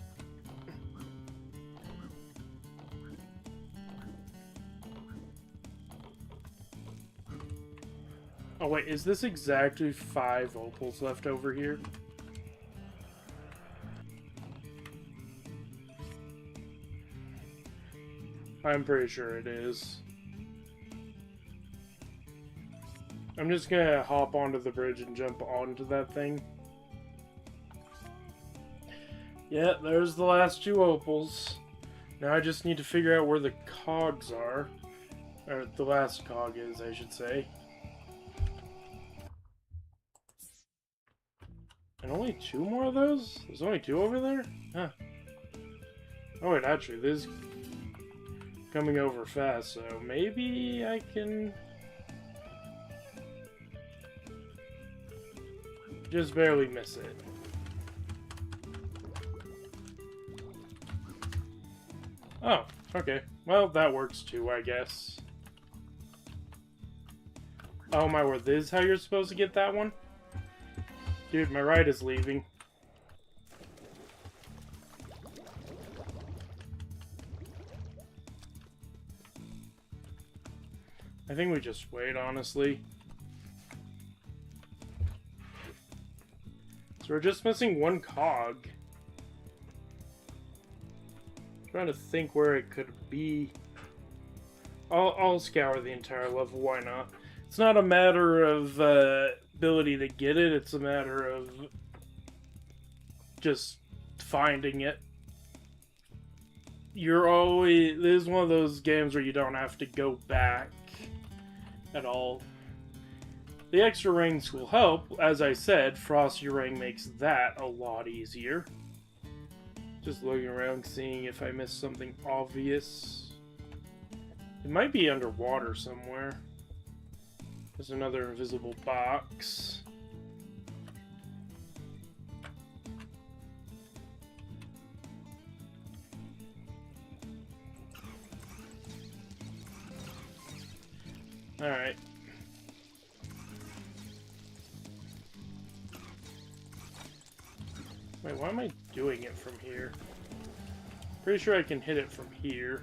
Oh wait, is this exactly 5 opals left over here? I'm pretty sure it is. I'm just gonna hop onto the bridge and jump onto that thing. Yeah, there's the last 2 opals. Now I just need to figure out where the cogs are. Or the last cog is, I should say. And only 2 more of those? There's only 2 over there? Huh. Oh wait, actually, this is coming over fast, so maybe I can just barely miss it. Oh, okay. Well, that works too, I guess. Oh my word, this is how you're supposed to get that one? Dude, my ride is leaving. I think we just wait, honestly. So we're just missing 1 cog. Trying to think where it could be. I'll scour the entire level, why not? It's not a matter of ability to get it, it's a matter of just finding it. This is one of those games where you don't have to go back at all. The extra rings will help. As I said, Frosty Ring makes that a lot easier. Just looking around, seeing if I missed something obvious. It might be underwater somewhere. There's another invisible box. Alright. Wait, why am I doing it from here? Pretty sure I can hit it from here.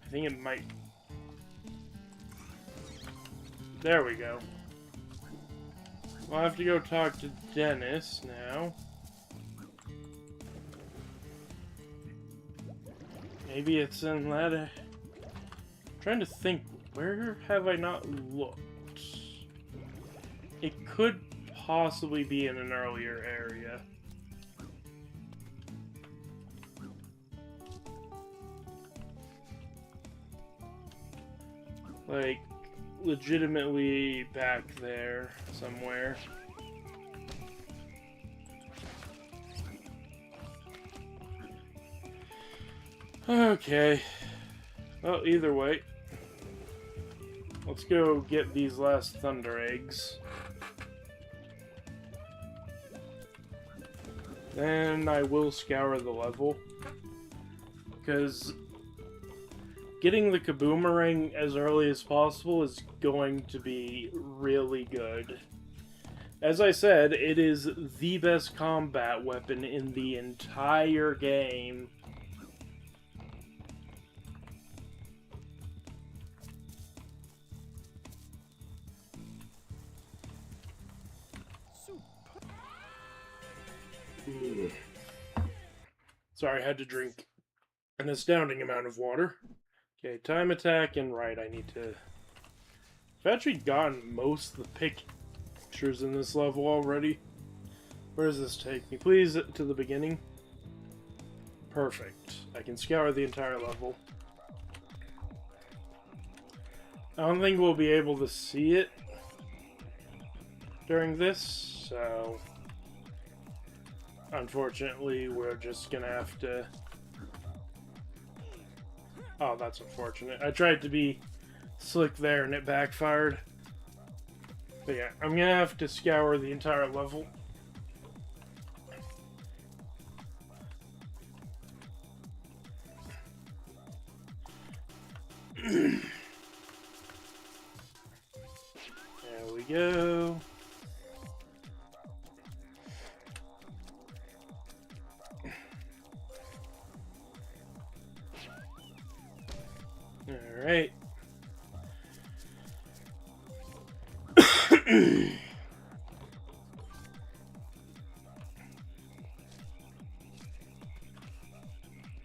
I think it might... There we go. I'll have to go talk to Dennis now. Maybe it's in that... I'm trying to think, where have I not looked? It could possibly be in an earlier area. Like, legitimately back there somewhere. Okay. Well, either way. Let's go get these last thunder eggs. Then I will scour the level. Because getting the Kaboomerang as early as possible is going to be really good. As I said, it is the best combat weapon in the entire game. Sorry, I had to drink an astounding amount of water. Okay, time attack and right, I need to... I've actually gotten most of the pictures in this level already. Where does this take me? Please, to the beginning. Perfect. I can scour the entire level. I don't think we'll be able to see it during this, so... Unfortunately, we're just gonna have to... Oh, that's unfortunate. I tried to be slick there and it backfired. But yeah, I'm gonna have to scour the entire level. There we go. Alright.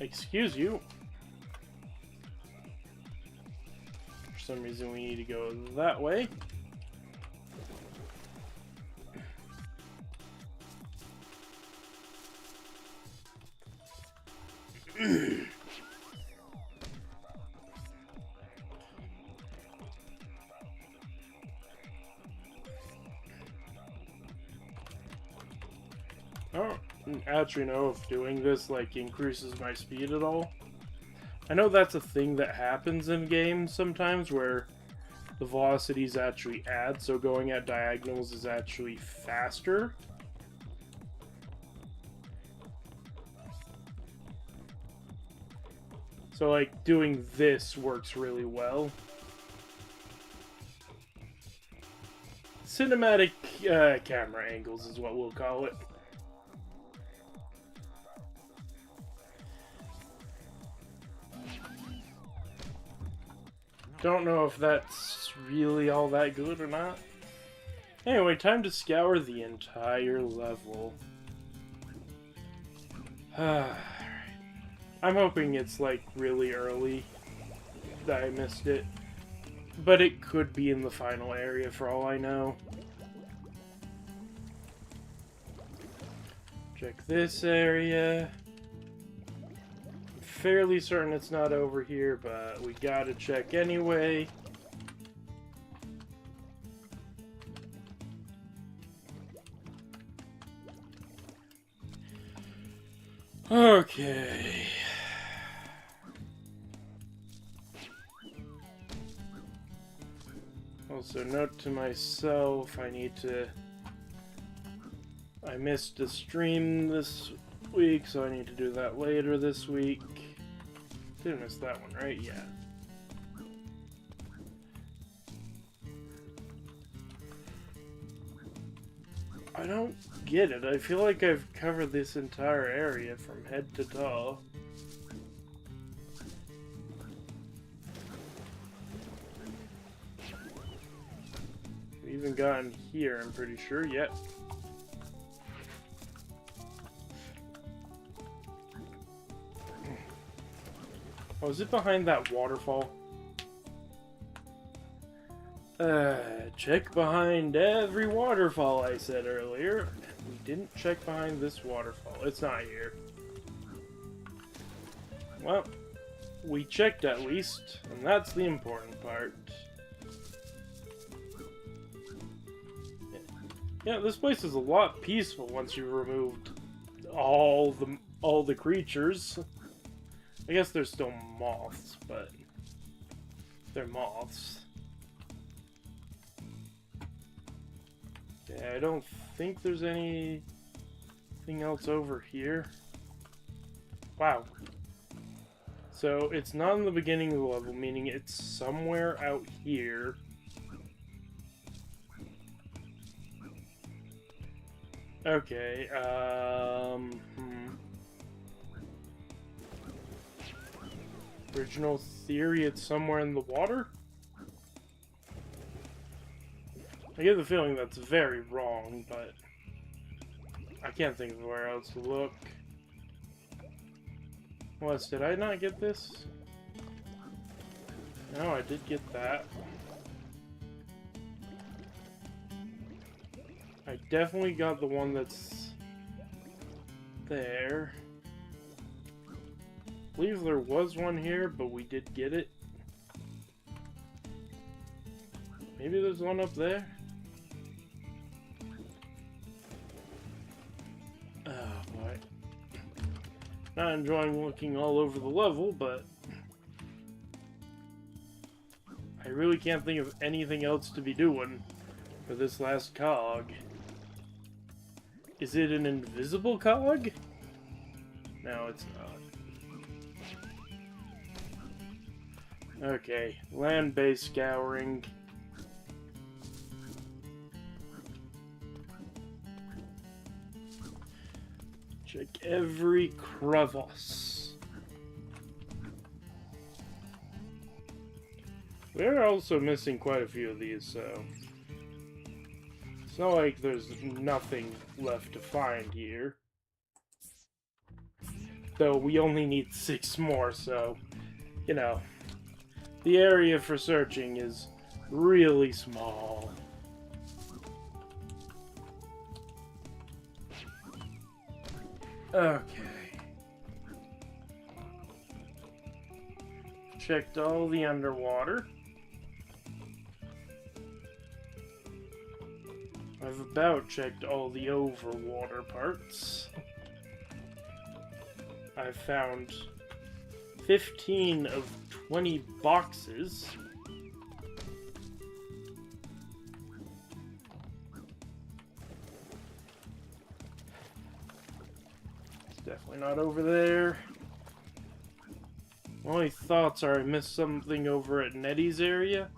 Excuse you. For some reason we need to go that way. I don't actually know if doing this like increases my speed at all. I know that's a thing that happens in games sometimes where the velocities actually add, so going at diagonals is actually faster. So like doing this works really well. Cinematic camera angles is what we'll call it. Don't know if that's really all that good or not. Anyway, time to scour the entire level. I'm hoping it's like really early that I missed it. But it could be in the final area for all I know. Check this area. I'm fairly certain it's not over here, but we gotta check anyway. Okay. Also, note to myself, I missed a stream this week, so I need to do that later this week. Didn't miss that one, right? Yeah. I don't get it. I feel like I've covered this entire area from head to toe. We even gotten here, I'm pretty sure. Yep. Oh, is it behind that waterfall? Check behind every waterfall, I said earlier. We didn't check behind this waterfall. It's not here. Well, we checked at least, and that's the important part. Yeah, this place is a lot peaceful once you've removed all the creatures. I guess there's still moths, but they're moths. Yeah, I don't think there's anything else over here. Wow. So it's not in the beginning of the level, meaning it's somewhere out here. Okay, Original theory, it's somewhere in the water? I get the feeling that's very wrong, but I can't think of where else to look. Unless, did I not get this? No, I did get that. I definitely got the one that's there. I believe there was one here, but we did get it. Maybe there's one up there? Oh boy. Not enjoying looking all over the level, but I really can't think of anything else to be doing for this last cog. Is it an invisible cog? No, it's not. Okay, land-based scouring. Check every crevice. We're also missing quite a few of these, so it's not like there's nothing left to find here. Though we only need 6 more, so, you know, the area for searching is really small. Okay. Checked all the underwater. I've about checked all the overwater parts. I've found 15 of 20 boxes. It's definitely not over there. My only thoughts are I missed something over at Nettie's area.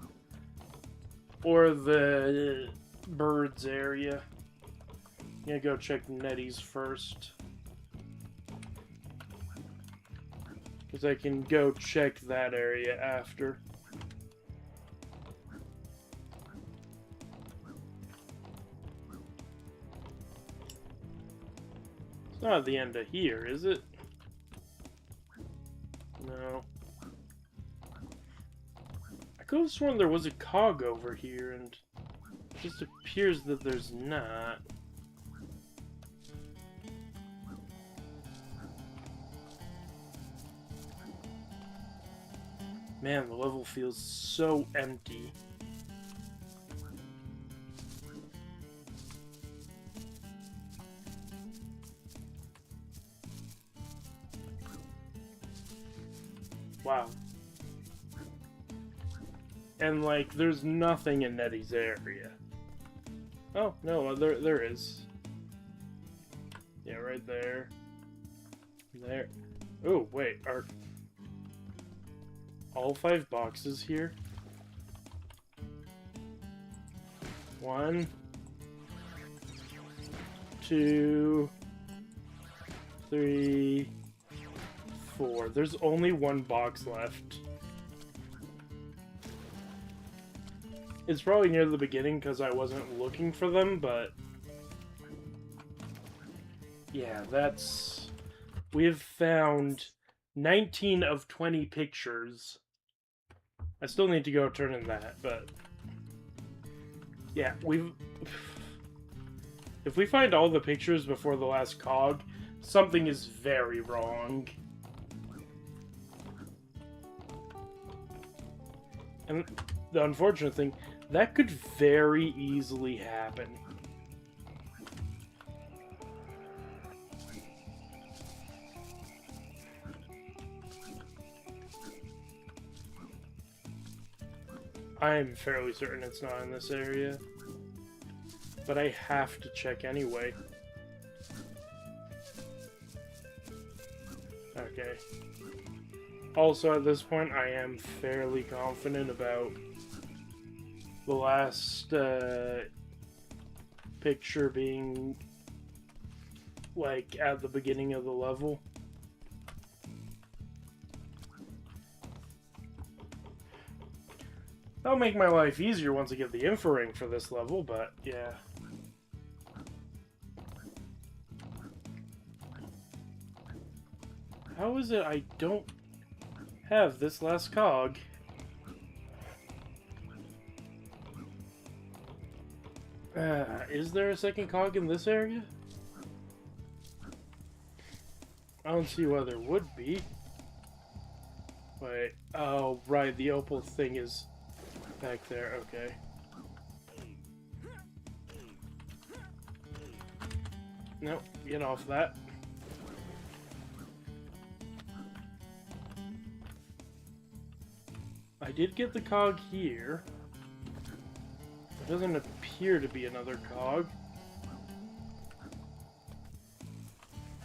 Or the birds area. I'm gonna go check Nettie's first. Because I can go check that area after. It's not at the end of here, is it? No. I could have sworn there was a cog over here, and it just appears that there's not. Man, the level feels so empty. Wow. And, like, there's nothing in Nettie's area. Oh, no, there is. Yeah, right there. There. Oh, wait, are all 5 boxes here? 1, 2, 3, 4. There's only 1 box left. It's probably near the beginning because I wasn't looking for them, but yeah, that's... We have found 19 of 20 pictures. I still need to go turn in that, but yeah, if we find all the pictures before the last cog, something is very wrong. And the unfortunate thing, that could very easily happen. I'm fairly certain it's not in this area, but I have to check anyway. Okay. Also, at this point, I am fairly confident about the last picture being, like, at the beginning of the level. That'll make my life easier once I get the info ring for this level, but yeah. How is it I don't have this last cog? Is there a second cog in this area? I don't see why there would be. Wait, oh right, the opal thing is back there, okay. Nope, get off that. I did get the cog here. It doesn't appear to be another cog.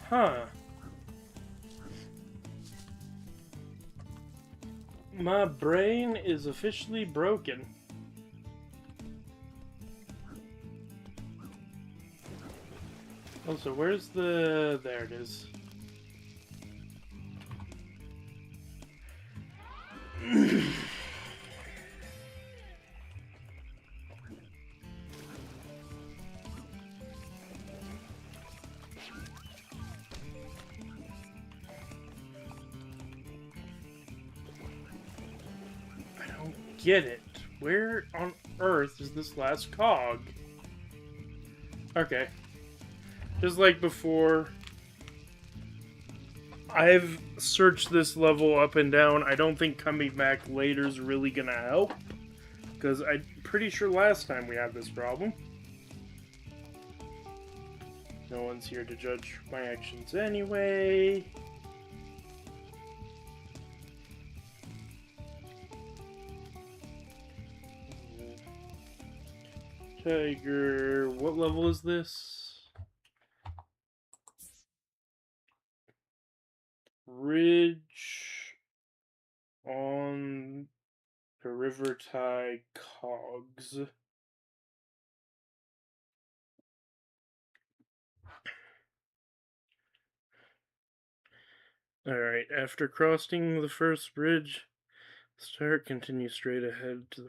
Huh. My brain is officially broken. Oh, so where's the... There it is. get it. Where on earth is this last cog? Okay. Just like before, I've searched this level up and down. I don't think coming back later is really gonna help, because I'm pretty sure last time we had this problem. No one's here to judge my actions anyway. Tiger, what level is this? Ridge on the River Tide Cogs. Alright, after crossing the first bridge, continue straight ahead to the...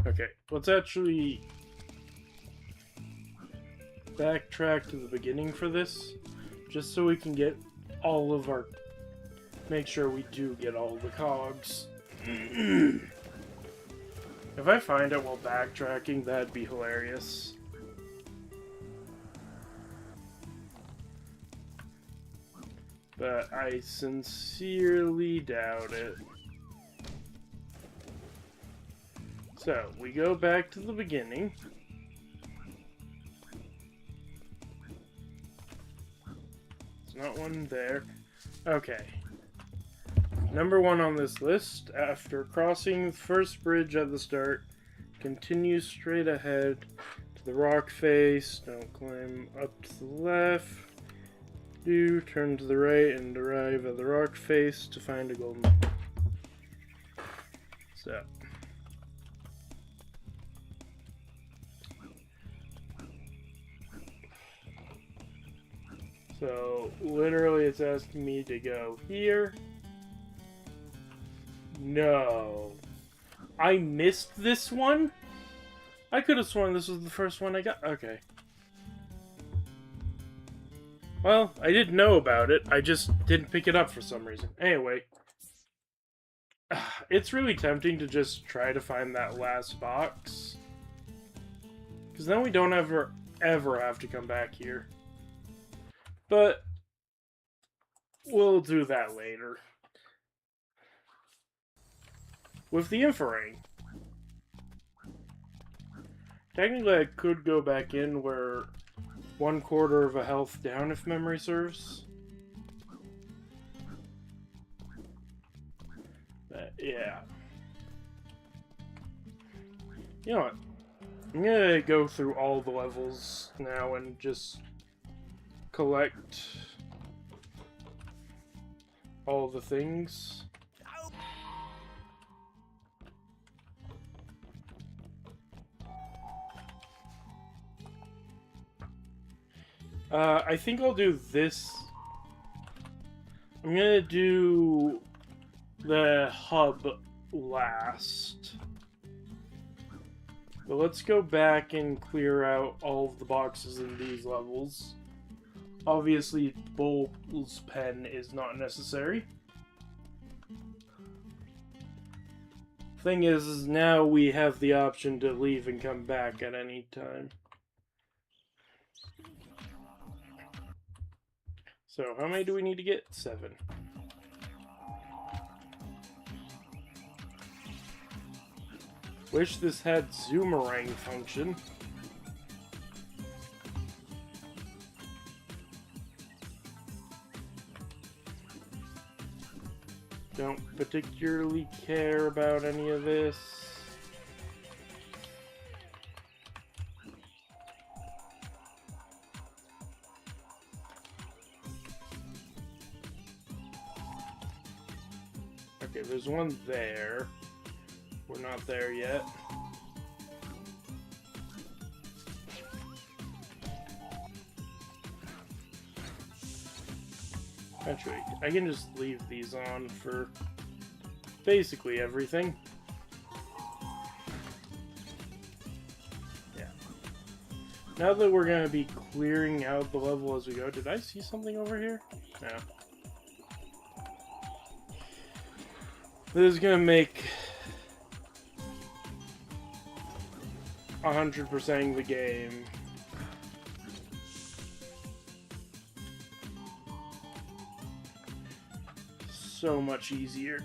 Okay, let's actually backtrack to the beginning for this, just so we can get all of our... Make sure we do get all the cogs. If I find it while backtracking, that'd be hilarious. But I sincerely doubt it. So, we go back to the beginning. There's not one there. Okay. Number 1 on this list, after crossing the first bridge at the start, continue straight ahead to the rock face, don't climb up to the left, turn to the right and arrive at the rock face to find a golden... So, literally it's asking me to go here. No. I missed this one? I could have sworn this was the first one I got. Okay. Well, I did know about it. I just didn't pick it up for some reason. Anyway. It's really tempting to just try to find that last box. Because then we don't ever have to come back here. But we'll do that later. With the Infraring. Technically, I could go back in where 1/4 of a health down, if memory serves. But, yeah. You know what? I'm gonna go through all the levels now and just collect all the things. I think I'll do this. I'm gonna do the hub last. But let's go back and clear out all of the boxes in these levels. Obviously, Bull's pen is not necessary. Thing is now we have the option to leave and come back at any time. So, how many do we need to get? 7. Wish this had Zoomerang function. Don't particularly care about any of this. Okay, there's one there. We're not there yet. Actually, I can just leave these on for basically everything. Yeah. Now that we're going to be clearing out the level as we go, did I see something over here? No. This is gonna make 100%ing the game so much easier.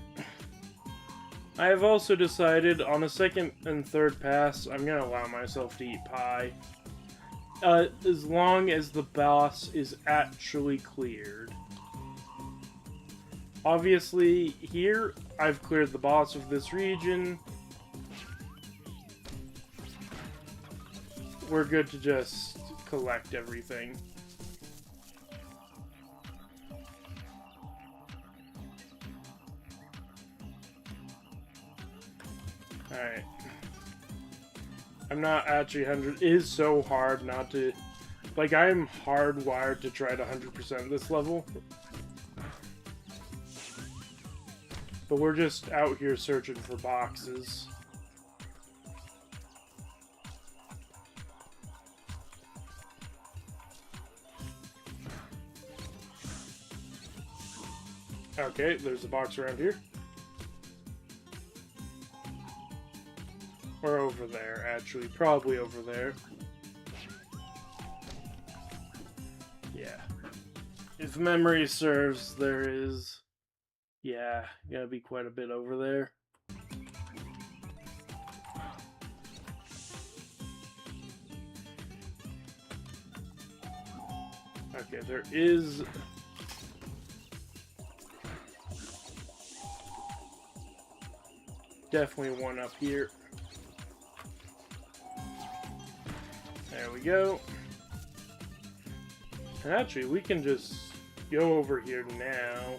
I have also decided on a second and third pass, I'm gonna allow myself to eat pie. As long as the boss is actually cleared. Obviously, here, I've cleared the boss of this region. We're good to just collect everything. Alright. I'm not actually 100. It is so hard not to... Like, I'm hardwired to try to 100% this level. But we're just out here searching for boxes. Okay, there's a box around here. Or over there, actually. Probably over there. Yeah. If memory serves, there is... Yeah, gotta be quite a bit over there. Okay, there is... Definitely one up here. There we go. And actually, we can just go over here now.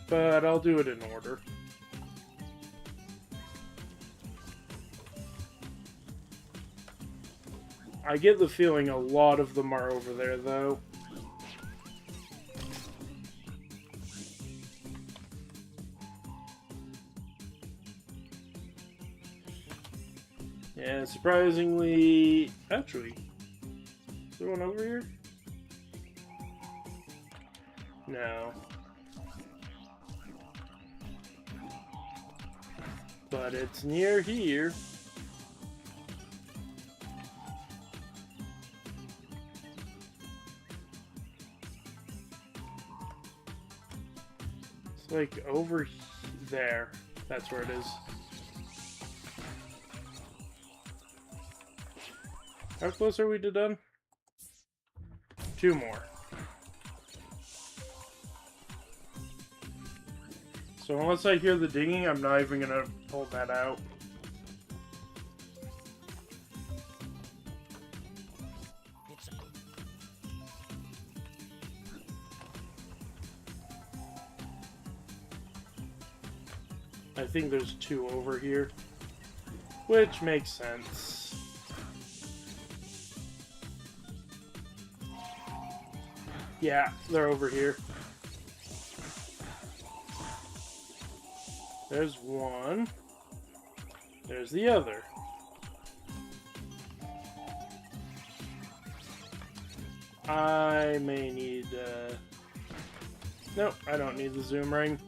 But I'll do it in order. I get the feeling a lot of them are over there, though. Yeah, surprisingly... Actually, is there one over here? No. But it's near here. It's like over there. That's where it is. How close are we to done? 2 more. So unless I hear the dinging, I'm not even gonna pull that out. I think there's 2 over here, which makes sense. Yeah, they're over here. There's one. There's the other. I may need, Nope, I don't need the zoom ring.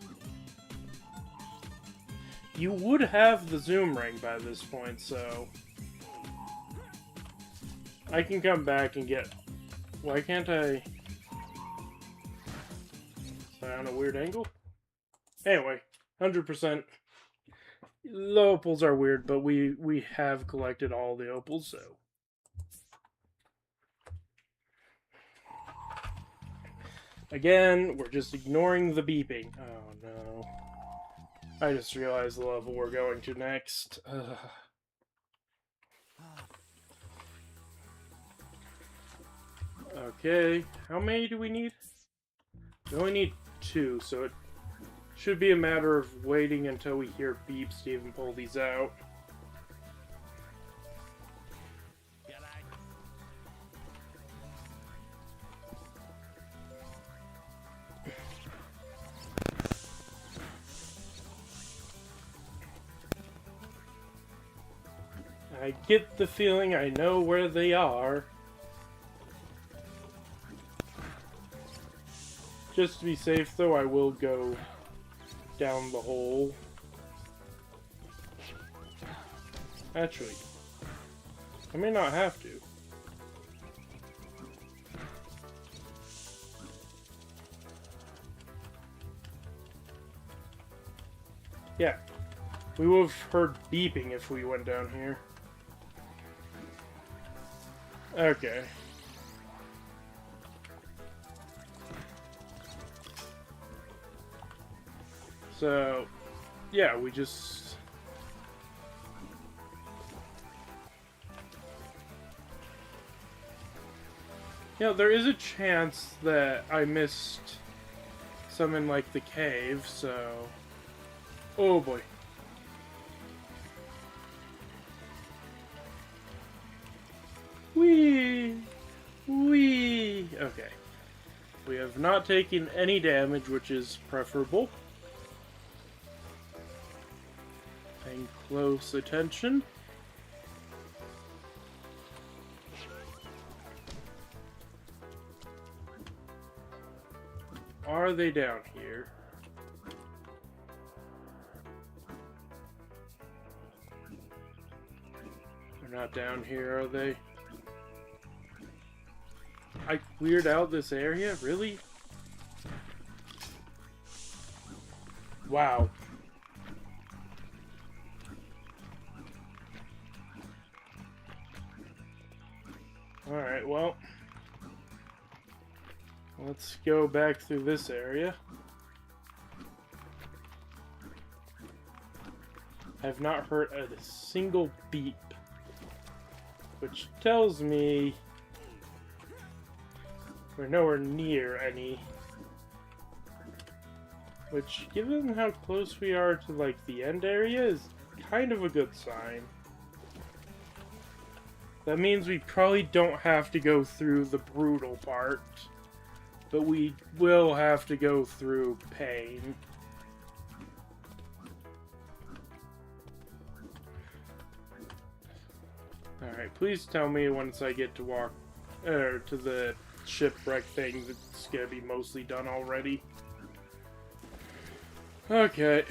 You would have the zoom ring by this point, so... I can come back and get... Why can't I... Is that on a weird angle? Anyway, 100%. The opals are weird, but we have collected all the opals, so... Again, we're just ignoring the beeping. Oh no. I just realized the level we're going to next. Okay, how many do we need? We only need 2, so it should be a matter of waiting until we hear beeps to even pull these out. I get the feeling I know where they are. Just to be safe, though, I will go down the hole. Actually, I may not have to. Yeah, we would have heard beeping if we went down here. Okay. So, yeah, we just... You know, there is a chance that I missed some in, like, the cave, so... Oh boy. Whee! Whee! Okay. We have not taken any damage, which is preferable. Paying close attention. Are they down here? They're not down here, are they? I cleared out this area? Really? Wow. Alright, well. Let's go back through this area. I've not heard a single beep, which tells me we're nowhere near any. Which, given how close we are to, like, the end area, is kind of a good sign. That means we probably don't have to go through the brutal part, but we will have to go through pain. Alright, please tell me once I get to walk, to the shipwreck thing that's gonna be mostly done already. Okay.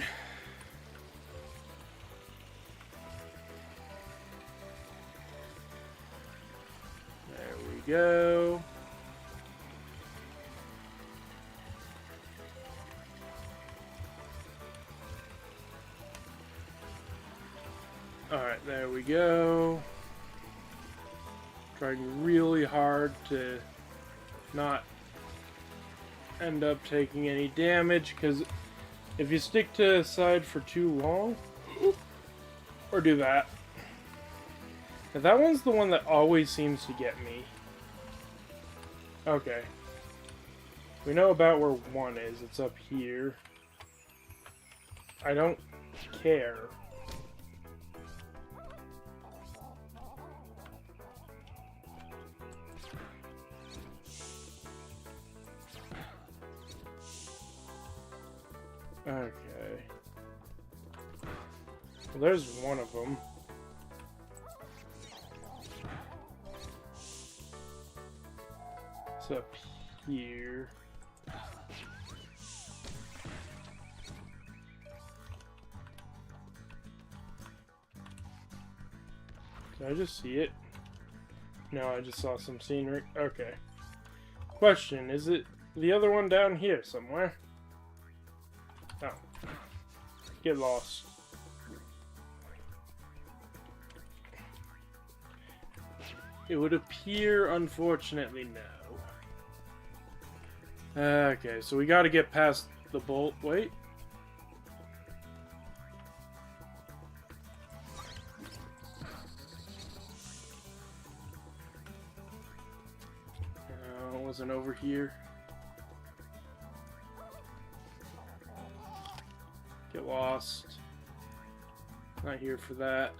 There we go. Alright, there we go. Trying really hard to not end up taking any damage, because if you stick to the side for too long, or do that. Now, that one's the one that always seems to get me. Okay. We know about where one is. It's up here. I don't care. Okay. Well, there's one of them. It's up here. Did I just see it? No, I just saw some scenery. Okay. Question, is it the other one down here somewhere? Oh. Get lost. It would appear, unfortunately, no. Okay, so we gotta get past the bolt. Wait. No, it wasn't over here. Get lost. Not here for that.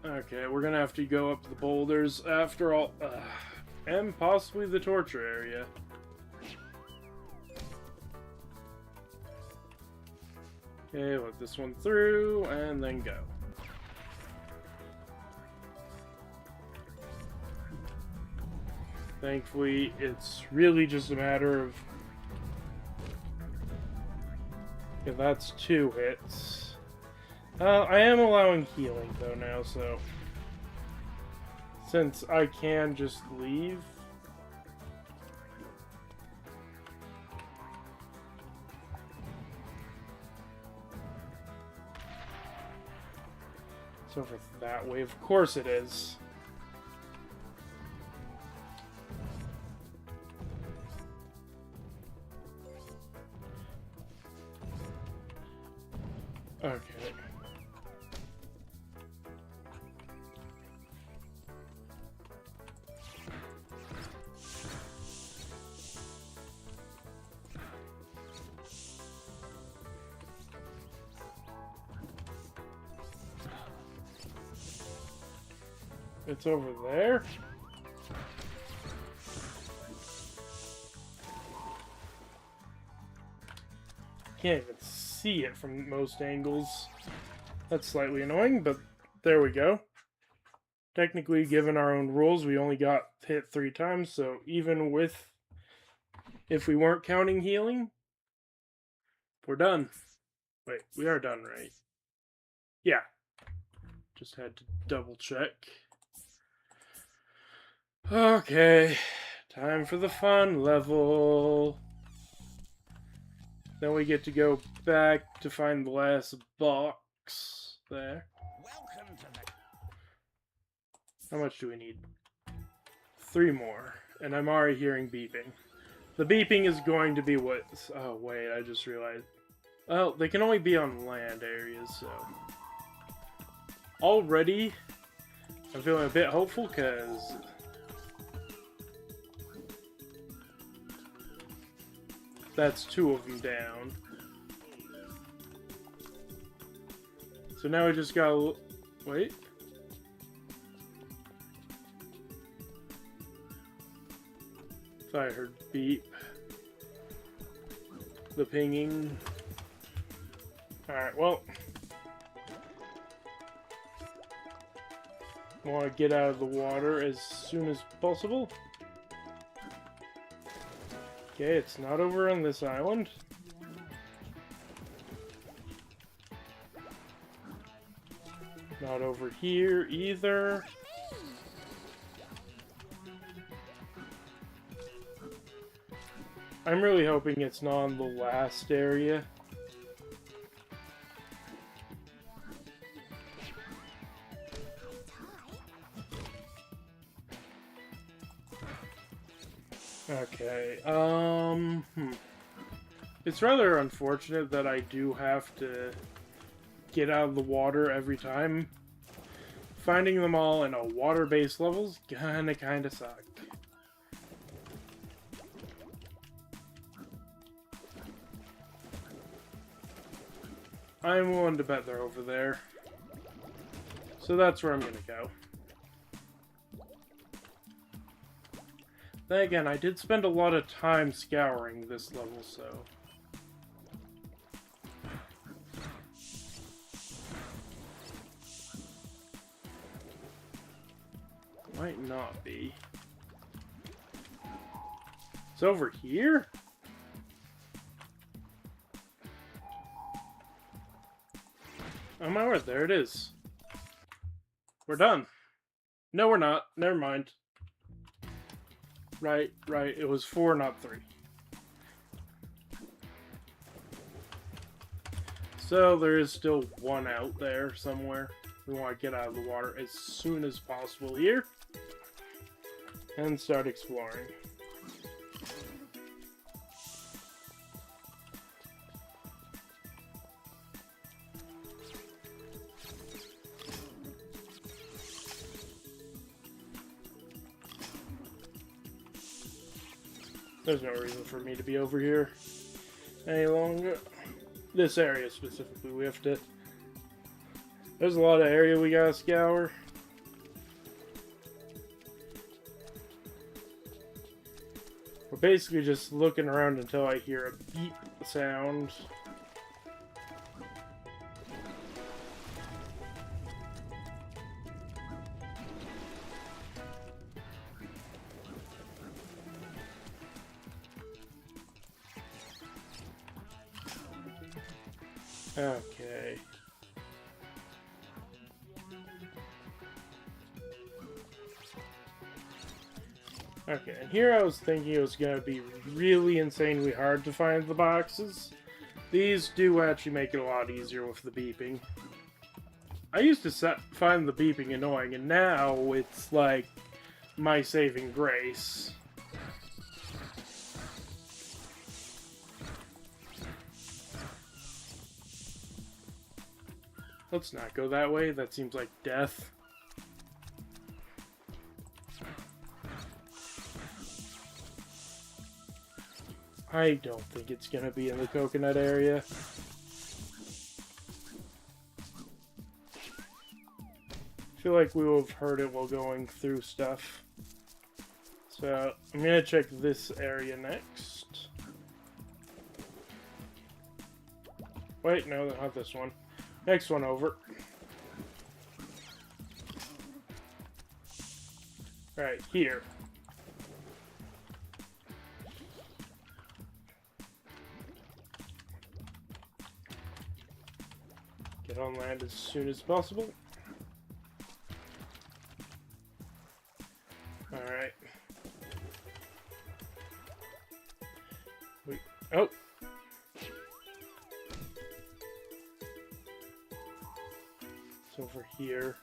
Okay, we're gonna have to go up the boulders after all. And possibly the torture area. Okay, let this one through, and then go. Thankfully, it's really just a matter of Okay, that's 2 hits. I am allowing healing though now, so since I can just leave. It's over that way. Of course it is. Okay. It's over there. Can't even see it from most angles. That's slightly annoying, but there we go. Technically, given our own rules, we only got hit 3 times, so even with... if we weren't counting healing, we're done. Wait, we are done, right? Yeah. Just had to double check. Okay. Time for the fun level. Then we get to go back to find the last box there. Welcome to the... How much do we need? 3 more. And I'm already hearing beeping. The beeping is going to be what... oh, wait, I just realized. Oh, they can only be on land areas, so... already, I'm feeling a bit hopeful, because... that's 2 of them down. So now we just gotta... wait. Thought I heard beep. The pinging. Alright, well. Want to get out of the water as soon as possible. Okay, it's not over on this island. Not over here either. I'm really hoping it's not on the last area. Okay, It's rather unfortunate that I do have to get out of the water every time. Finding them all in a water-based level's gonna kinda suck. I'm willing to bet they're over there. So that's where I'm gonna go. Then again, I did spend a lot of time scouring this level, so... might not be. It's over here? Oh my word, there it is. We're done. No, we're not. Never mind. Right. It was 4, not 3. So there is still 1 out there somewhere. We want to get out of the water as soon as possible here. And start exploring. There's no reason for me to be over here any longer. This area specifically, we have to... there's a lot of area we gotta scour. We're basically just looking around until I hear a beep sound. Okay. Okay, and here I was thinking it was going to be really insanely hard to find the boxes. These do actually make it a lot easier with the beeping. I used to find the beeping annoying, and now it's like my saving grace. Let's not go that way, that seems like death. I don't think it's gonna be in the coconut area. I feel like we will have heard it while going through stuff. So, I'm gonna check this area next. Wait, no, not this one. Next one over. Right, here. Get on land as soon as possible. Alright. Oh! It's over here.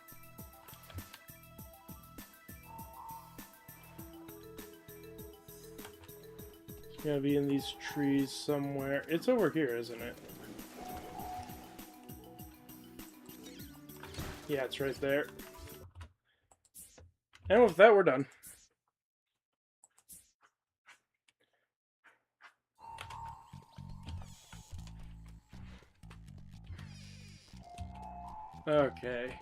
It's gonna be in these trees somewhere. It's over here, isn't it? Yeah, it's right there. And with that, we're done. Okay.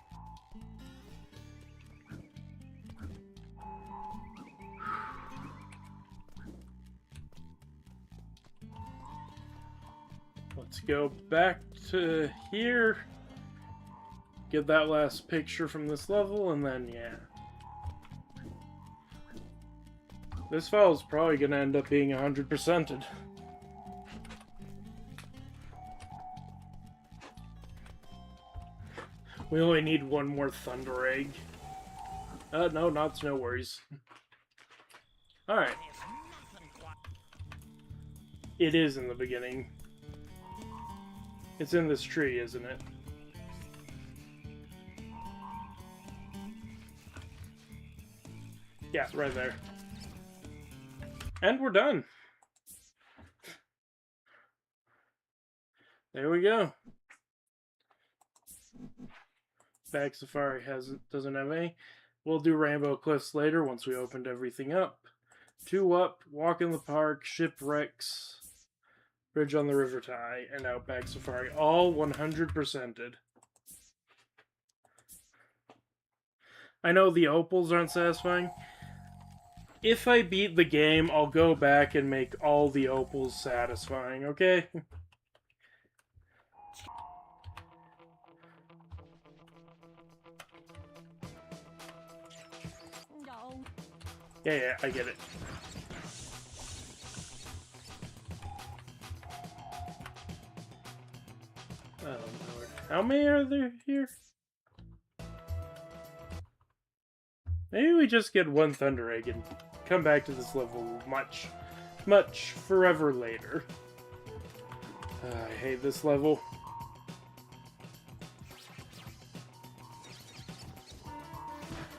Let's go back to here. Get that last picture from this level, and then, yeah. This file is probably going to end up being 100%ed. We only need one more Thunder Egg. No, not Snow Worries. Alright. It is in the beginning. It's in this tree, isn't it? Yeah, right there. And we're done. There we go. Bag Safari doesn't have any. We'll do Rainbow Cliffs later once we opened everything up. 2 Up, Walk in the Park, Shipwrecks, Bridge on the River Ty, and Outback Safari. All 100%ed. I know the opals aren't satisfying. If I beat the game, I'll go back and make all the opals satisfying, okay? No. Yeah, I get it. Oh, Lord. How many are there here? Maybe we just get one Thunder Egg and come back to this level much forever later. I hate this level.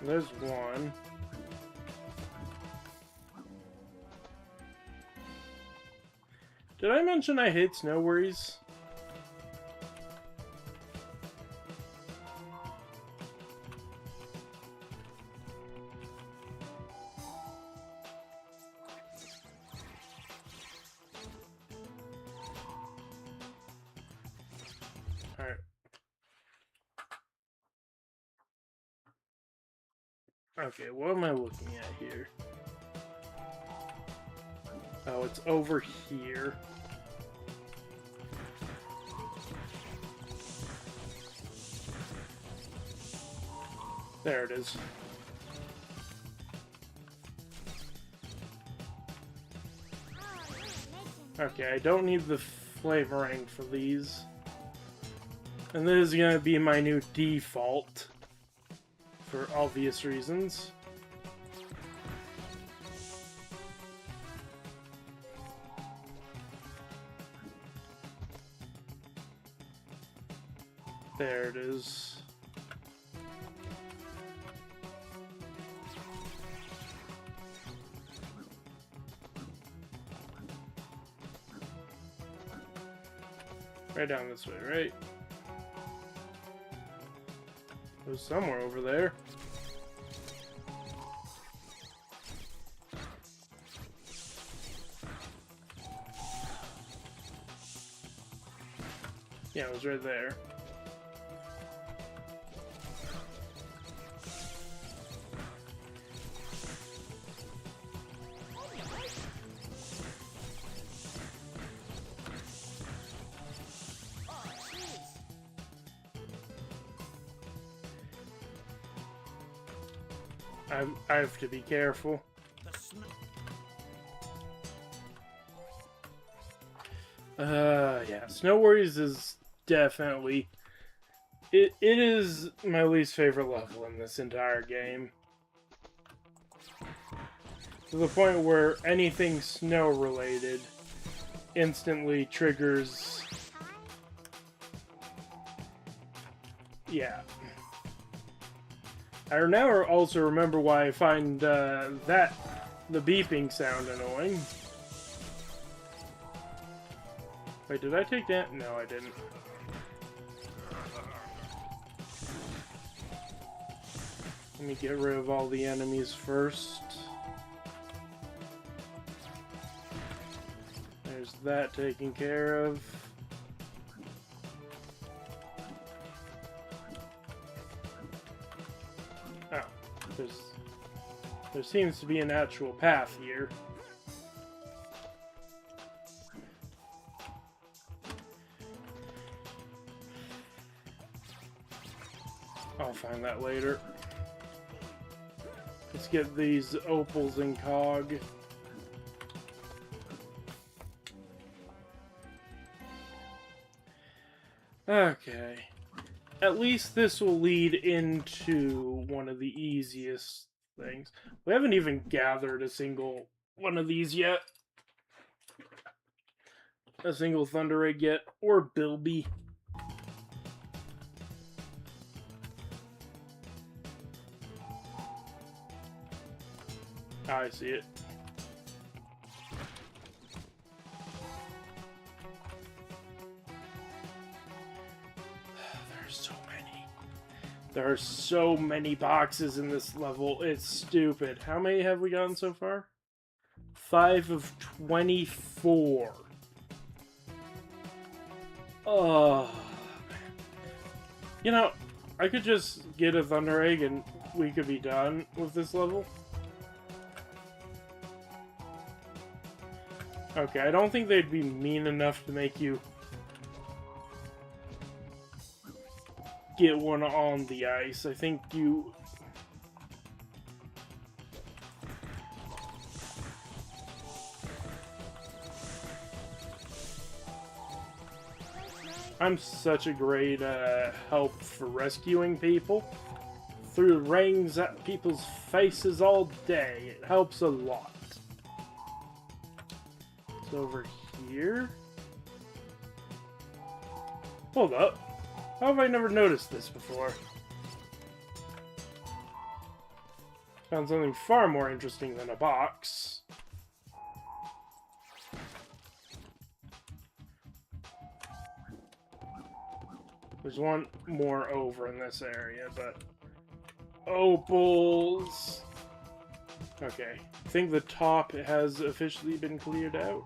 There's one. Did I mention I hate Snow Worries? Alright. Okay, what am I looking at here? Oh, it's over here. There it is. Okay, I don't need the flavoring for these. And this is gonna be my new default for obvious reasons. There it is. Right down this way, right? It was somewhere over there. Yeah, it was right there. I have to be careful. Yeah, Snow Warriors is definitely... It is my least favorite level in this entire game. To the point where anything snow related instantly triggers... Yeah. I now also remember why I find the beeping sound annoying. Wait, did I take that? No, I didn't. Let me get rid of all the enemies first. There's that taken care of. Oh, there seems to be an actual path here. I'll find that later. Let's get these opals and cog. Okay. At least this will lead into one of the easiest things. We haven't even gathered a single one of these yet. A single Thunder Egg yet. Or Bilby. I see it. There are so many boxes in this level. It's stupid. How many have we gotten so far? 5 of 24. Oh. You know, I could just get a Thunder Egg and we could be done with this level. Okay, I don't think they'd be mean enough to make you get one on the ice. I think you... I'm such a great help for rescuing people. Threw rings at people's faces all day. It helps a lot. It's over here. Hold up. How have I never noticed this before? Found something far more interesting than a box. There's one more over in this area, but... Opals! Okay, I think the top has officially been cleared out.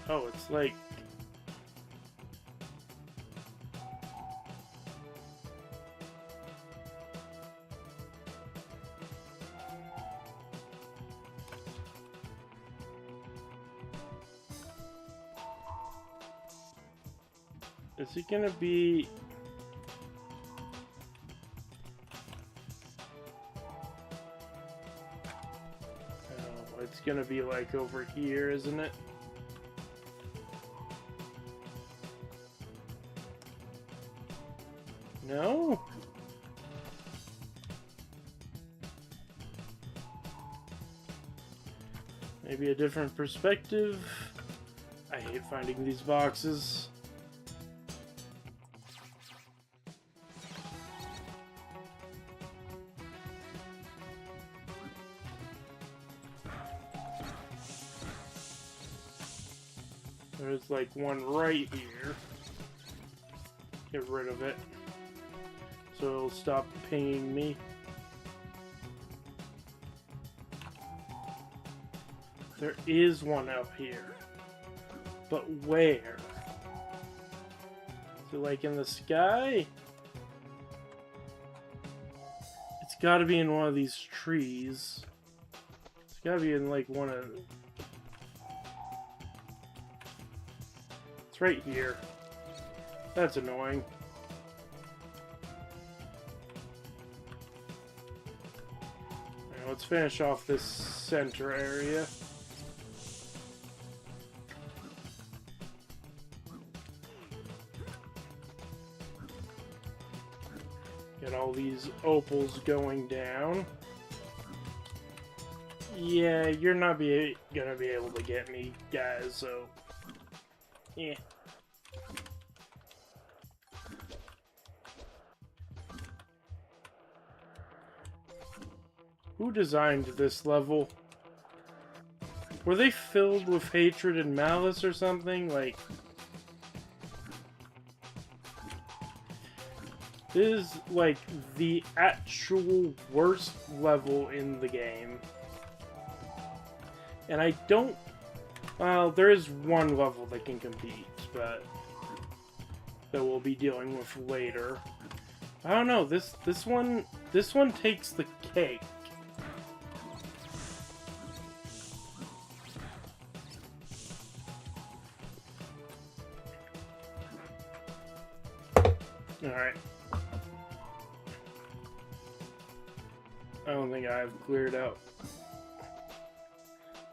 Oh, it's like... Is it gonna be... Oh, it's gonna be like over here, isn't it? No? Maybe a different perspective? I hate finding these boxes. There's like one right here. Get rid of it, so it'll stop pinging me. There is one up here. But where? Is it like in the sky? It's gotta be in one of these trees. It's gotta be in like one of... It's right here. That's annoying. Alright, let's finish off this center area. Get all these opals going down. Yeah, you're not gonna be able to get me, guys, so... Yeah. Who designed this level? Were they filled with hatred and malice or something? Like... This is, like, the actual worst level in the game. And I don't... Well, there is one level that can compete, but... that we'll be dealing with later. I don't know, this one takes the cake. Alright. I don't think I've cleared out.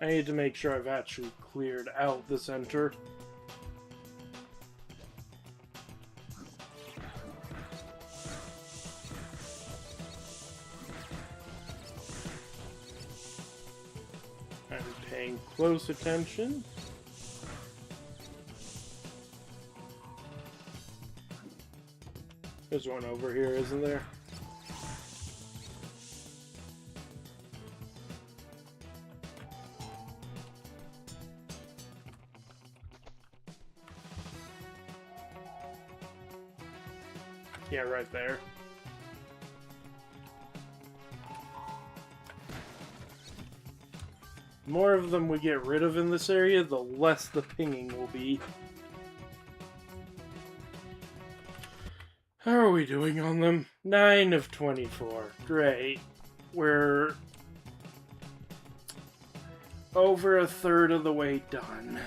I need to make sure I've actually cleared out the center. I'm paying close attention. There's one over here, isn't there? Yeah, right there. The more of them we get rid of in this area, the less the pinging will be. How are we doing on them? 9 of 24. Great. We're over a third of the way done.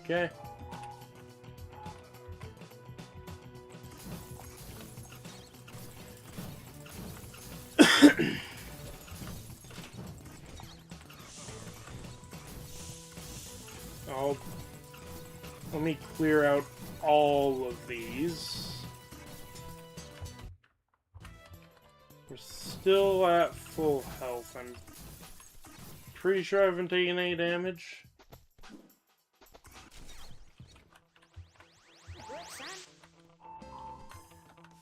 Okay. Let me clear out all of these. We're still at full health. I'm pretty sure I haven't taken any damage.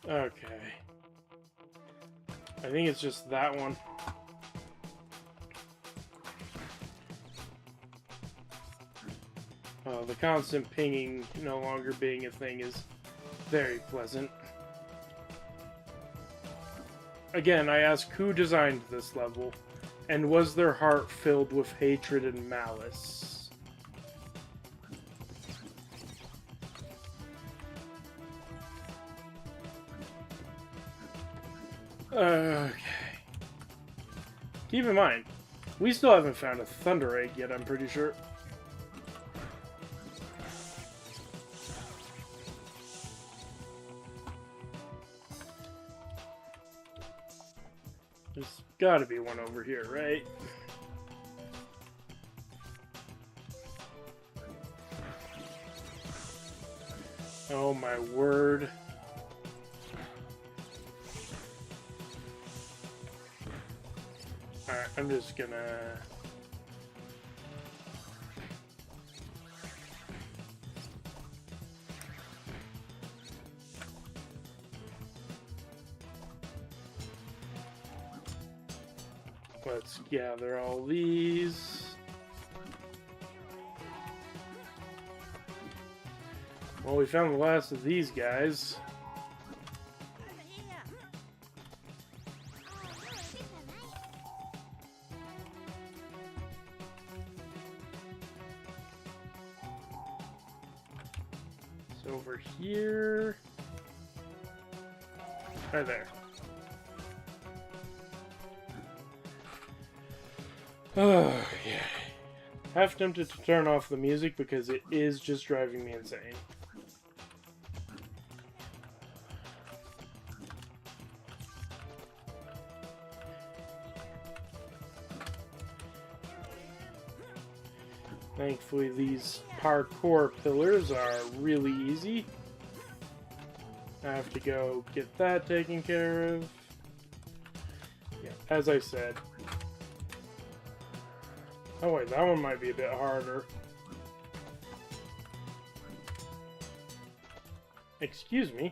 Okay. I think it's just that one. The constant pinging no longer being a thing is very pleasant. Again, I ask who designed this level, and was their heart filled with hatred and malice? Okay. Keep in mind, we still haven't found a Thunder Egg yet, I'm pretty sure. There's gotta be one over here, right? Oh my word. Alright, I'm just gonna... Let's gather all these. Well, we found the last of these guys. It's over here. Right there. Oh, yeah. Half tempted to turn off the music because it is just driving me insane. Thankfully, these parkour pillars are really easy. I have to go get that taken care of. Yeah, as I said. Oh wait, that one might be a bit harder. Excuse me.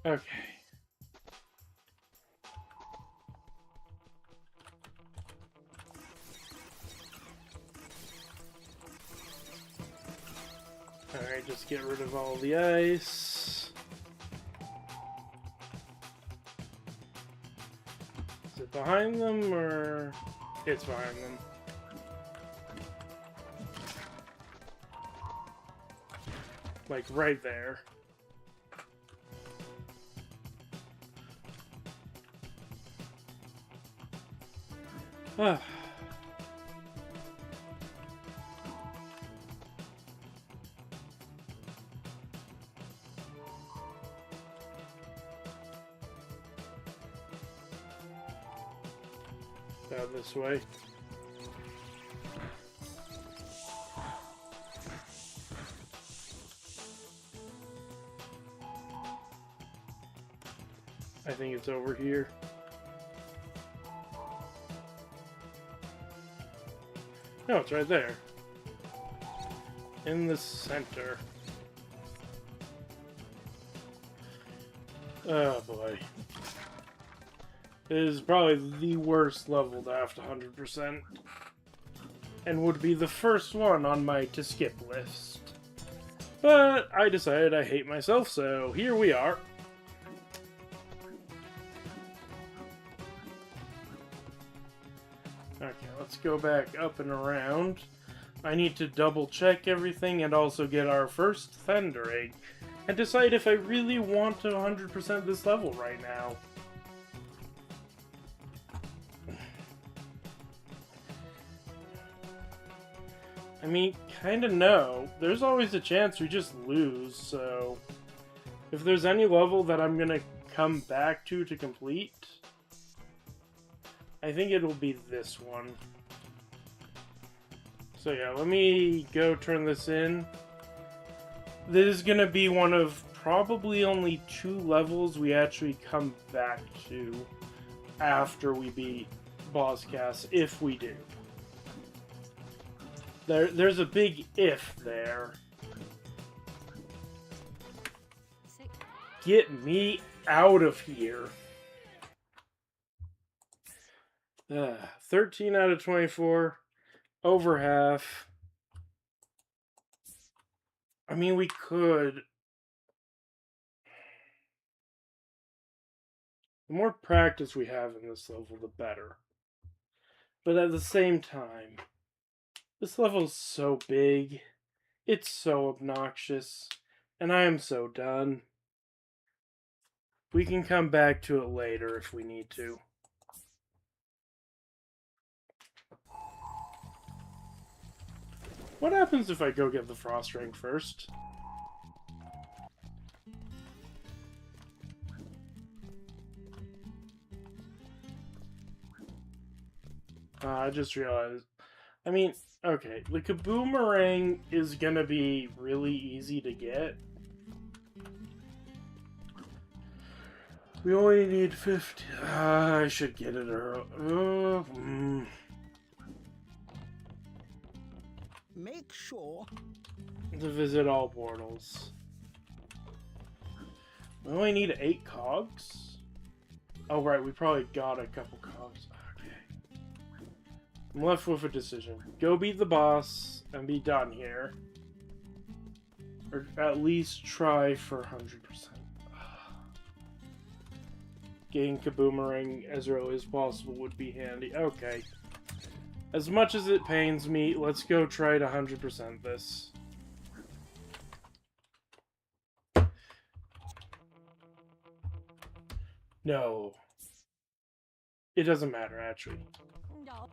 Okay. Alright, just get rid of all the ice. Is it behind them, or... It's behind them. Like, right there. Ah. Out this way. I think it's over here. No, it's right there. In the center. Oh boy. This is probably the worst level to have to 100%. And would be the first one on my to skip list. But I decided I hate myself, so here we are. Okay, let's go back up and around. I need to double check everything and also get our first Thunder Egg. And decide if I really want to 100% this level right now. I mean, kinda no. There's always a chance we just lose, so... If there's any level that I'm gonna come back to complete... I think it'll be this one. So yeah, let me go turn this in. This is gonna be one of probably only 2 levels we actually come back to after we beat Boss Cass, if we do. There's a big if there. Get me out of here. 13 out of 24. Over half. I mean, we could. The more practice we have in this level, the better. But at the same time, this level is so big. It's so obnoxious. And I am so done. We can come back to it later if we need to. What happens if I go get the frost ring first? I just realized. I mean, okay, the kaboomerang is gonna be really easy to get. We only need 50. I should get it early. Make sure To visit all portals. We only need 8 cogs? Oh, right, we probably got a couple cogs. Okay. I'm left with a decision. Go beat the boss and be done here. Or at least try for 100%. Getting kaboomerang as early as possible would be handy. Okay. As much as it pains me, let's go try to 100% this. No. It doesn't matter, actually. No.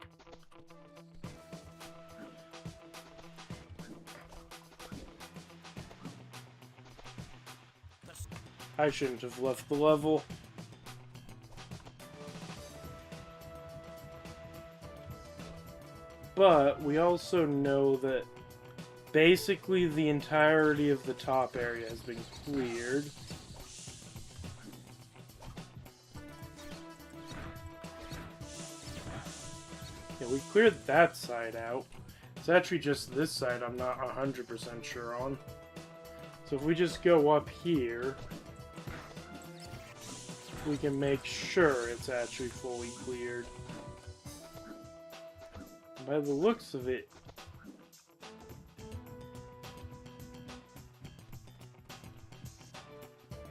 I shouldn't have left the level. But we also know that basically the entirety of the top area has been cleared. Yeah, we cleared that side out. It's actually just this side I'm not 100% sure on. So if we just go up here, we can make sure it's actually fully cleared. By the looks of it,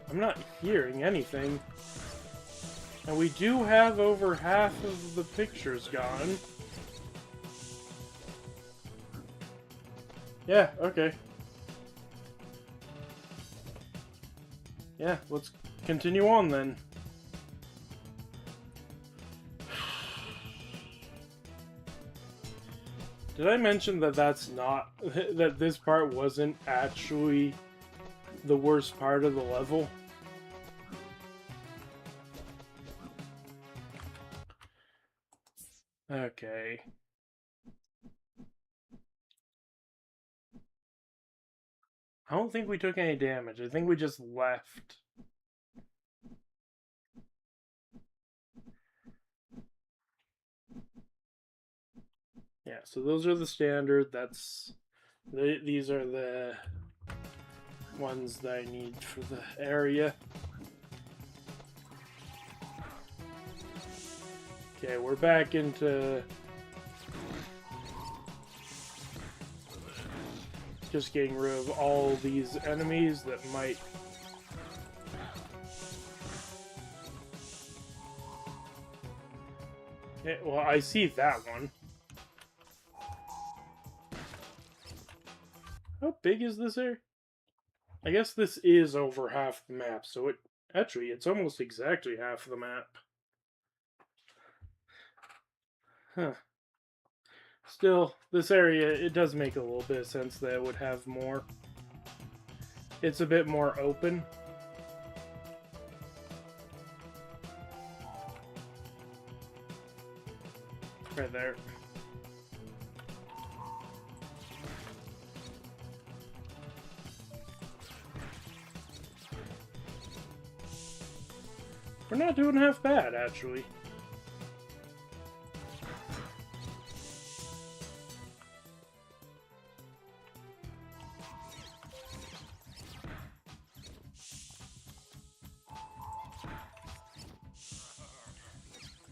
I'm not hearing anything. And we do have over half of the pictures gone. Yeah, okay. Yeah, let's continue on then. Did I mention that that's not... that this part wasn't actually the worst part of the level? Okay. I don't think we took any damage. I think we just left. Yeah, so those are the standard. These are the ones that I need for the area. Okay, we're back into just getting rid of all these enemies that might... Yeah, well, I see that one. How big is this area? I guess this is over half the map, so it's almost exactly half the map. Huh. Still, this area, it does make a little bit of sense that it would have more. It's a bit more open. Right there. We're not doing half bad, actually.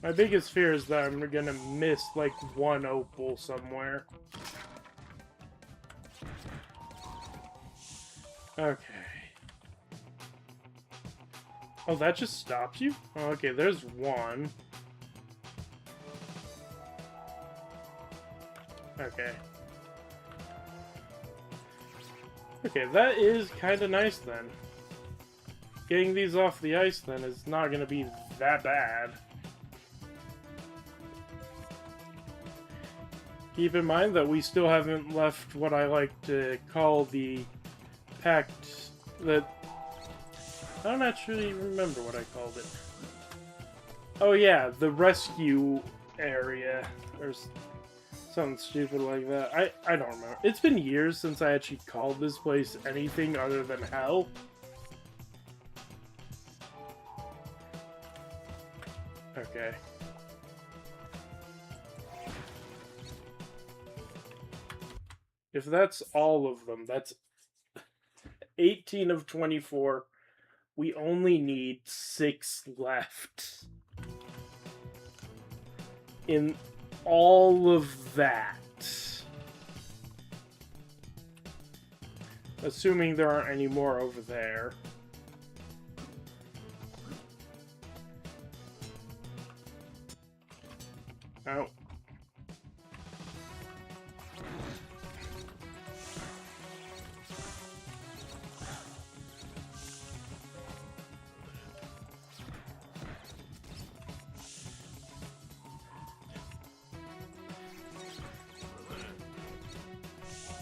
My biggest fear is that I'm gonna miss, like, one opal somewhere. Okay. Oh, that just stopped you? Oh, okay, there's one. Okay. Okay, that is kind of nice then. getting these off the ice then is not going to be that bad. Keep in mind that we still haven't left what I like to call the pact that... I don't actually remember what I called it. Oh yeah, the rescue area, or something stupid like that. I don't remember. It's been years since I actually called this place anything other than hell. Okay. If that's all of them, that's 18 of 24. We only need 6 left. In all of that. Assuming there aren't any more over there. Oh.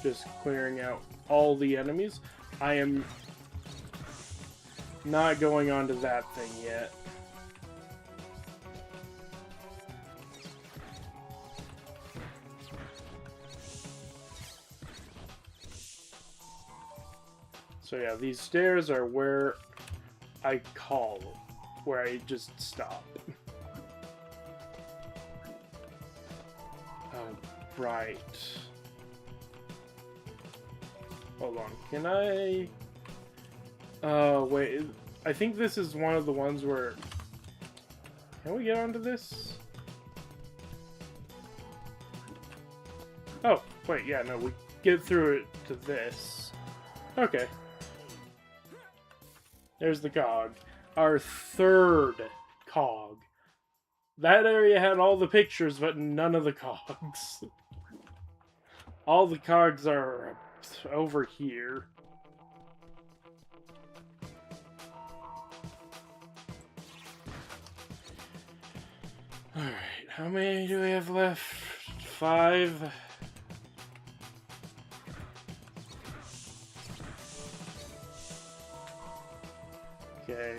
Just clearing out all the enemies. I am not going on to that thing yet. So yeah, these stairs are where I call, where I just stop. Oh, right. Hold on, can I... wait, I think this is one of the ones where... Can we get onto this? Oh, wait, yeah, no, we get through it to this. Okay. There's the cog. Our third cog. That area had all the pictures, but none of the cogs. All the cogs are over here. Alright, how many do we have left? 5. Okay.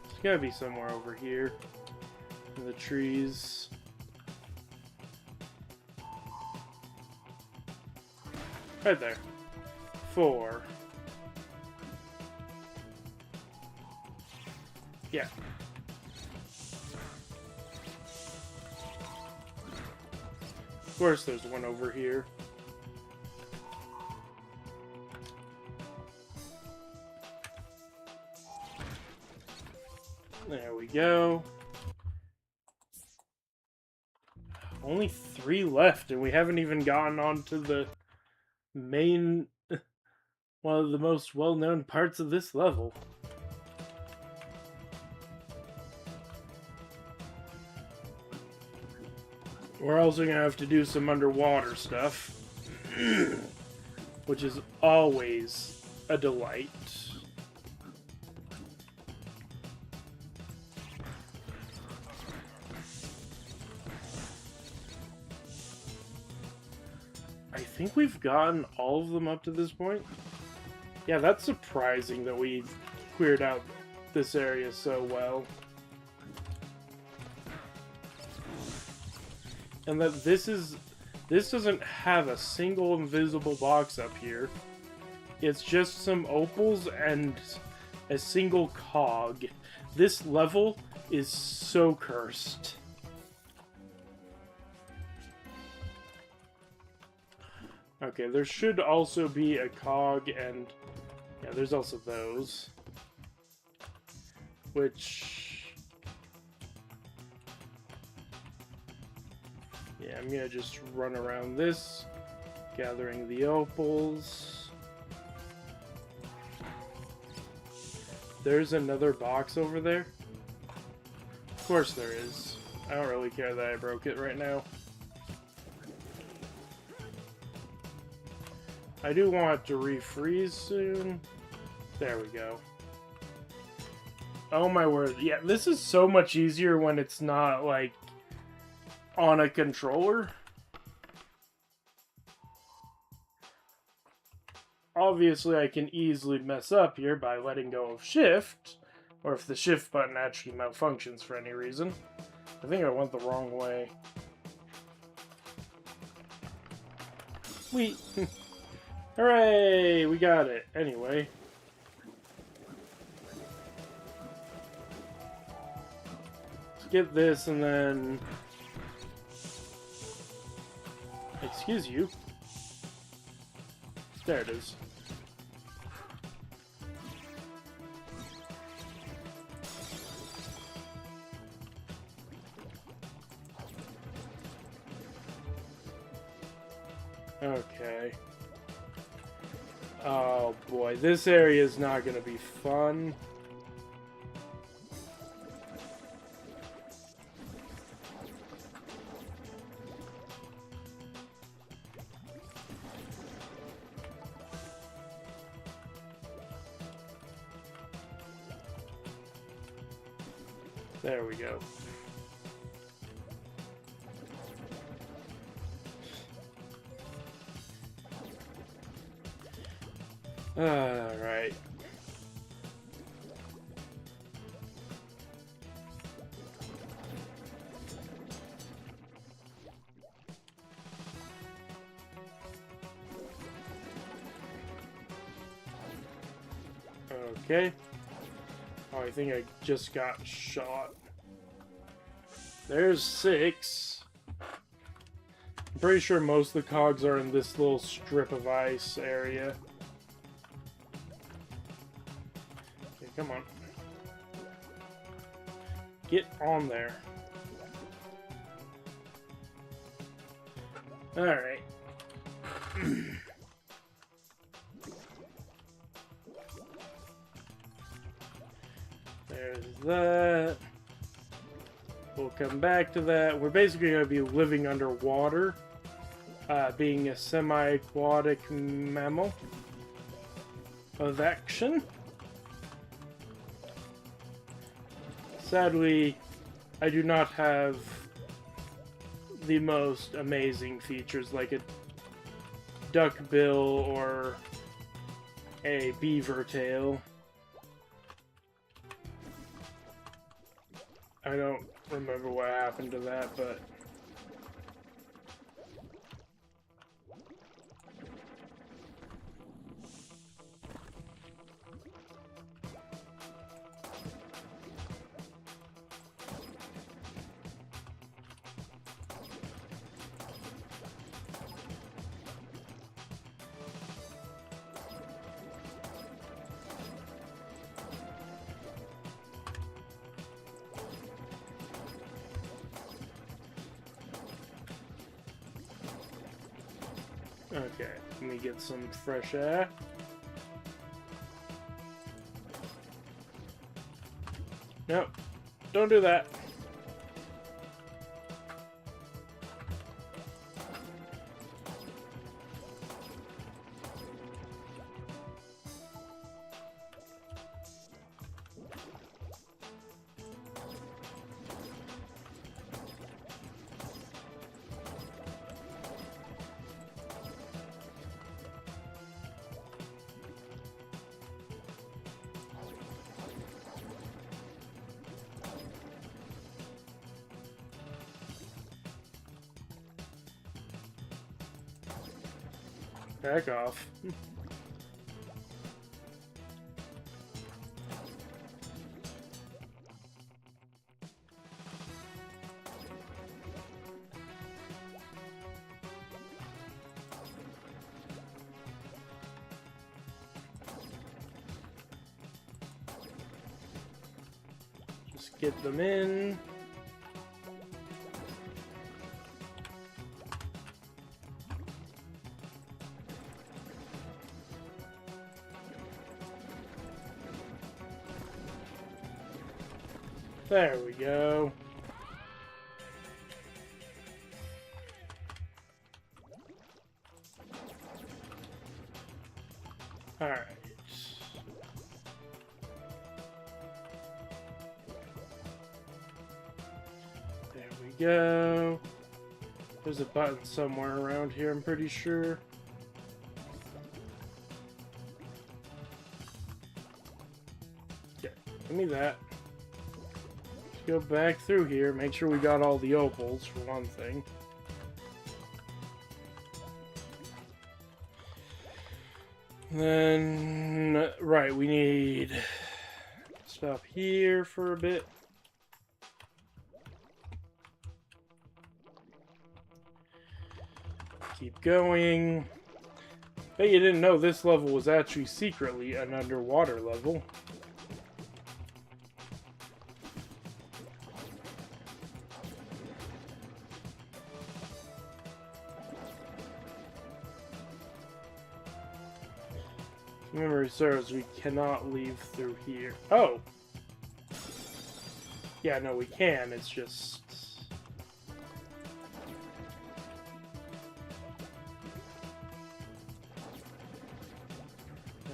It's gotta be somewhere over here. In the trees. Right there. 4. Yeah. Of course there's one over here. There we go. Only 3 left, and we haven't even gotten onto the main, one of the most well-known parts of this level. We're also gonna have to do some underwater stuff, which is always a delight. I think we've gotten all of them up to this point. Yeah, that's surprising that we cleared out this area so well. And that this doesn't have a single invisible box up here. It's just some opals and a single cog. This level is so cursed. Okay, there should also be a cog, and yeah, there's also those. Which... yeah, I'm gonna just run around this, gathering the opals. There's another box over there. Of course there is. I don't really care that I broke it right now. I do want it to refreeze soon. There we go. Oh my word. Yeah, this is so much easier when it's not, like, on a controller. Obviously, I can easily mess up here by letting go of shift, or if the shift button actually malfunctions for any reason. I think I went the wrong way. We... Hooray! We got it. Anyway. Let's get this and then... Excuse you. There it is. Okay. Oh boy, this area is not gonna be fun. There we go. Alright. Okay. Oh, I think I just got shot. There's 6. I'm pretty sure most of the cogs are in this little strip of ice area. Okay, come on. Get on there. Alright. There's that. We'll come back to that. We're basically going to be living underwater, being a semi-aquatic mammal of action. Sadly, I do not have the most amazing features like a duck bill or a beaver tail. I don't remember what happened to that, but okay, let me get some fresh air. Nope, don't do that. Back off. Just get them in. There we go. Alright. we go. There's a button somewhere around here, I'm pretty sure. Okay, give me that. Let's go back through here, make sure we got all the opals, for one thing. Then, right, we need to stop here for a bit. Keep going. Bet you didn't know this level was actually secretly an underwater level. If memory serves, we cannot leave through here. Oh! Yeah, no, we can, it's just...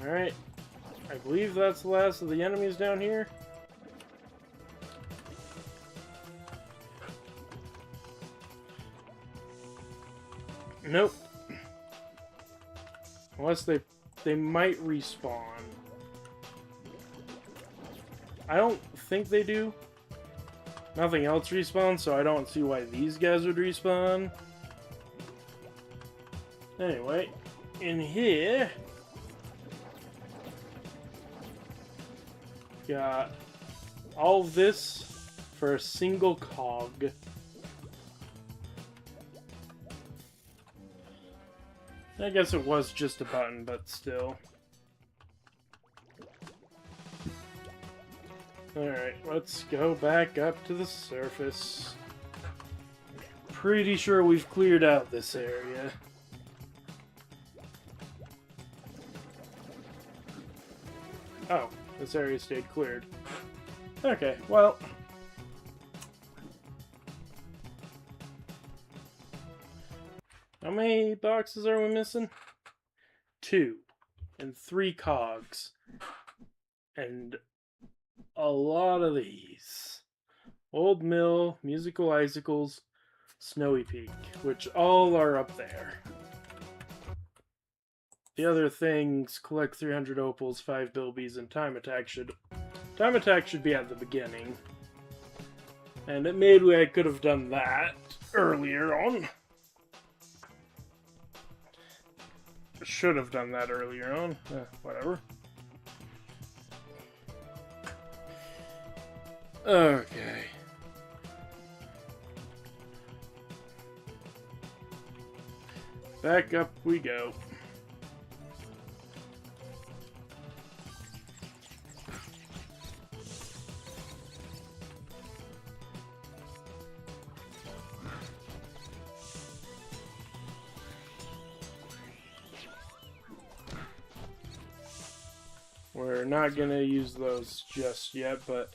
Alright. I believe that's the last of the enemies down here. Nope. Unless they might respawn. I don't think they do. Nothing else respawns, so I don't see why these guys would respawn. Anyway, in here... got all this for a single cog. I guess it was just a button, but still. Alright, let's go back up to the surface. Pretty sure we've cleared out this area. Oh. This area stayed cleared. Okay, well. How many boxes are we missing? 2. And 3 cogs. And a lot of these. Old Mill, Musical Icicles, Snowy Peak, which all are up there. The other things, collect 300 opals, 5 bilbies, and time attack should be at the beginning. And maybe I could have done that earlier on. Should have done that earlier on. Whatever. Okay. Back up we go. We're not going to use those just yet, but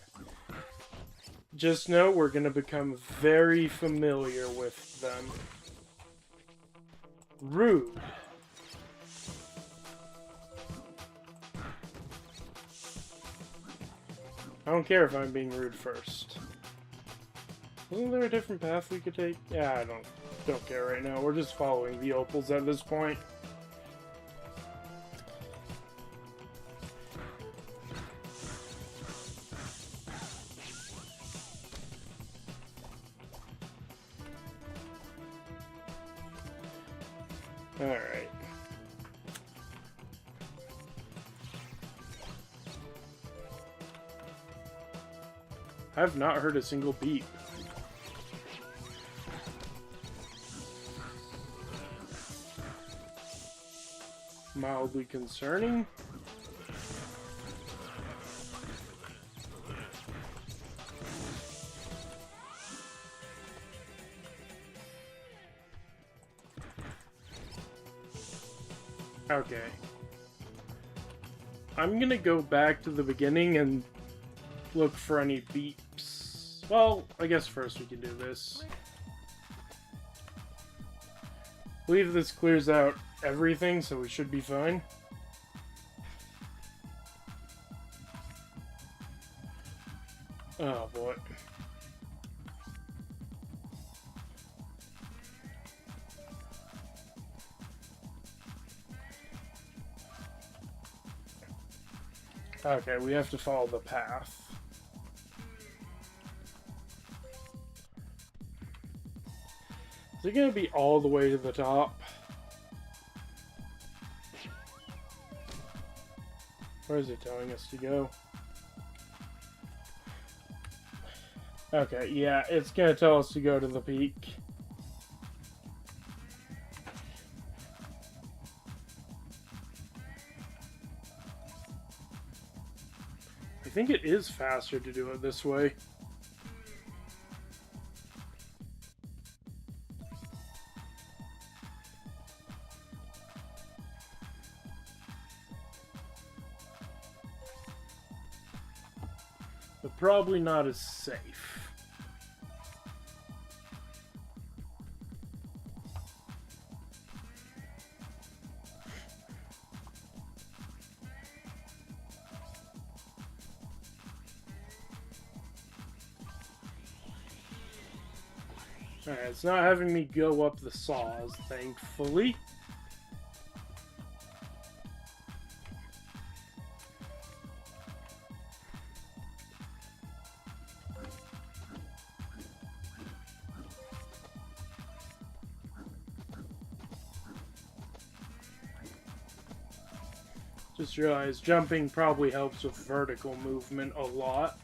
just know we're going to become very familiar with them. Rude. I don't care if I'm being rude first. Isn't there a different path we could take? Yeah, I don't care right now. We're just following the opals at this point. Alright. I've not heard a single beep. Mildly concerning. Okay. I'm gonna go back to the beginning and look for any beeps. Well, I guess first we can do this. I believe this clears out everything, so we should be fine. Oh boy. Okay, we have to follow the path. Is it going to be all the way to the top? Where is it telling us to go? Okay, yeah, it's going to tell us to go to the peak. I think it is faster to do it this way. But probably not as safe. Alright, it's not having me go up the saws, thankfully. Just realized jumping probably helps with vertical movement a lot.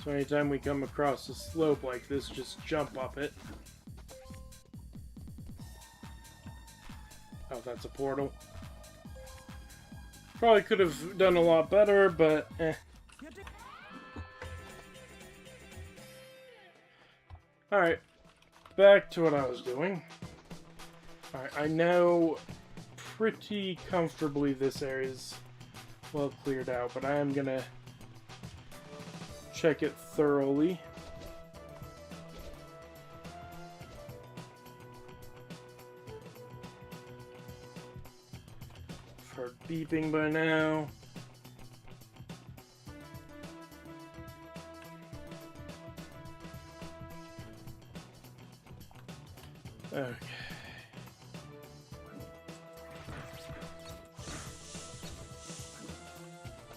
So anytime we come across a slope like this, just jump up it. Oh, that's a portal. Probably could have done a lot better, but eh. Alright, back to what I was doing. Alright, I know pretty comfortably this area is well cleared out, but I am gonna check it thoroughly. I've heard beeping by now. Okay.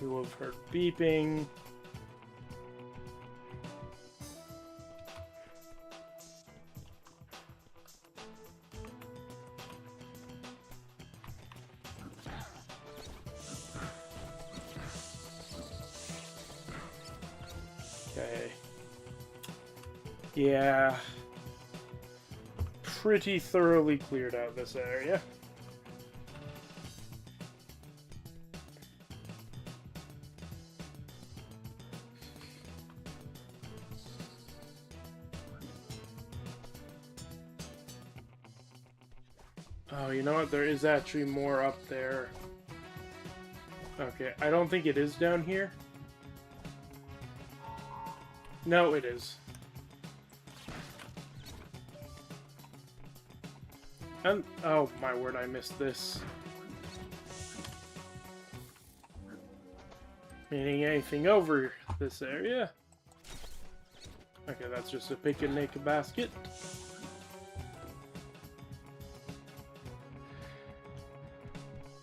You will have heard beeping. Okay. Yeah. Pretty thoroughly cleared out this area. Oh, you know what? There is actually more up there. Okay, I don't think it is down here. No, it is. And oh my word, I missed this. Meaning anything over this area. Okay, that's just a picnic basket.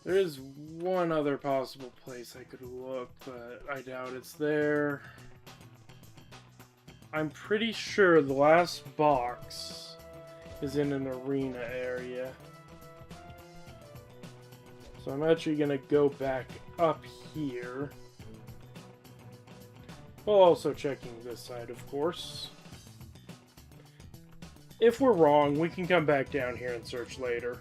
There is one other possible place I could look, but I doubt it's there. I'm pretty sure the last box is in an arena area. So I'm actually gonna go back up here. While also checking this side, of course. If we're wrong, we can come back down here and search later.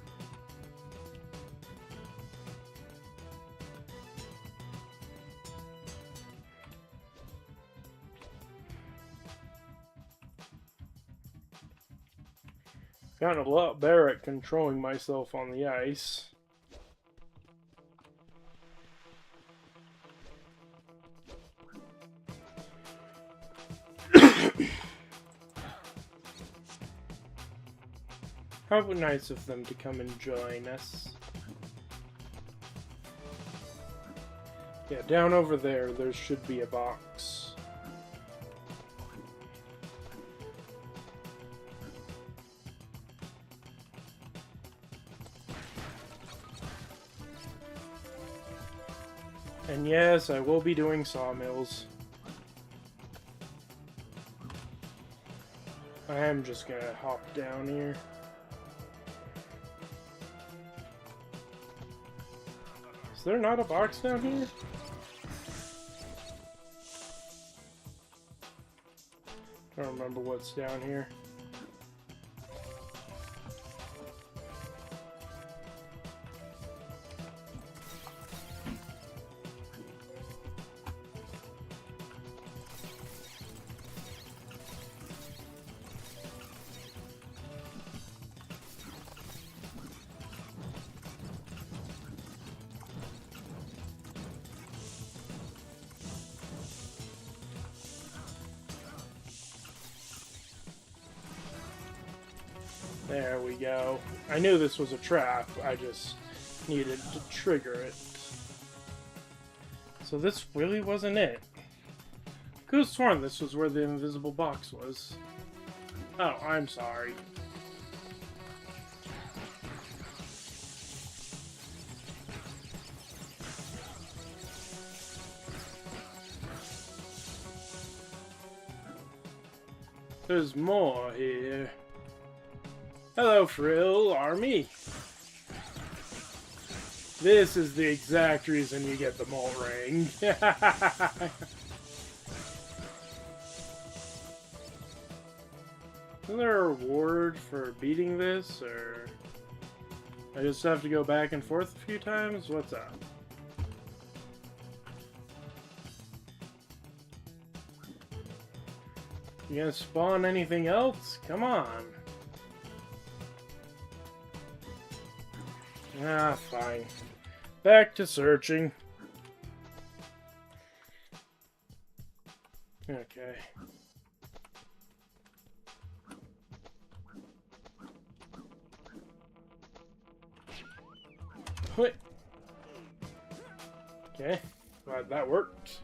Gotten a lot better at controlling myself on the ice. How nice of them to come and join us. Yeah, down over there should be a box. And yes, I will be doing sawmills. I am just gonna hop down here. Is there not a box down here? I don't remember what's down here. There we go. I knew this was a trap, I just needed to trigger it. So this really wasn't it. Could have sworn this was where the invisible box was. Oh, I'm sorry. There's more here. Hello, Frill Army. This is the exact reason you get the mole ring. Is there a reward for beating this, or I just have to go back and forth a few times? What's up? You gonna spawn anything else? Come on. Ah, fine. Back to searching. Okay. Wait. Okay. Glad that worked.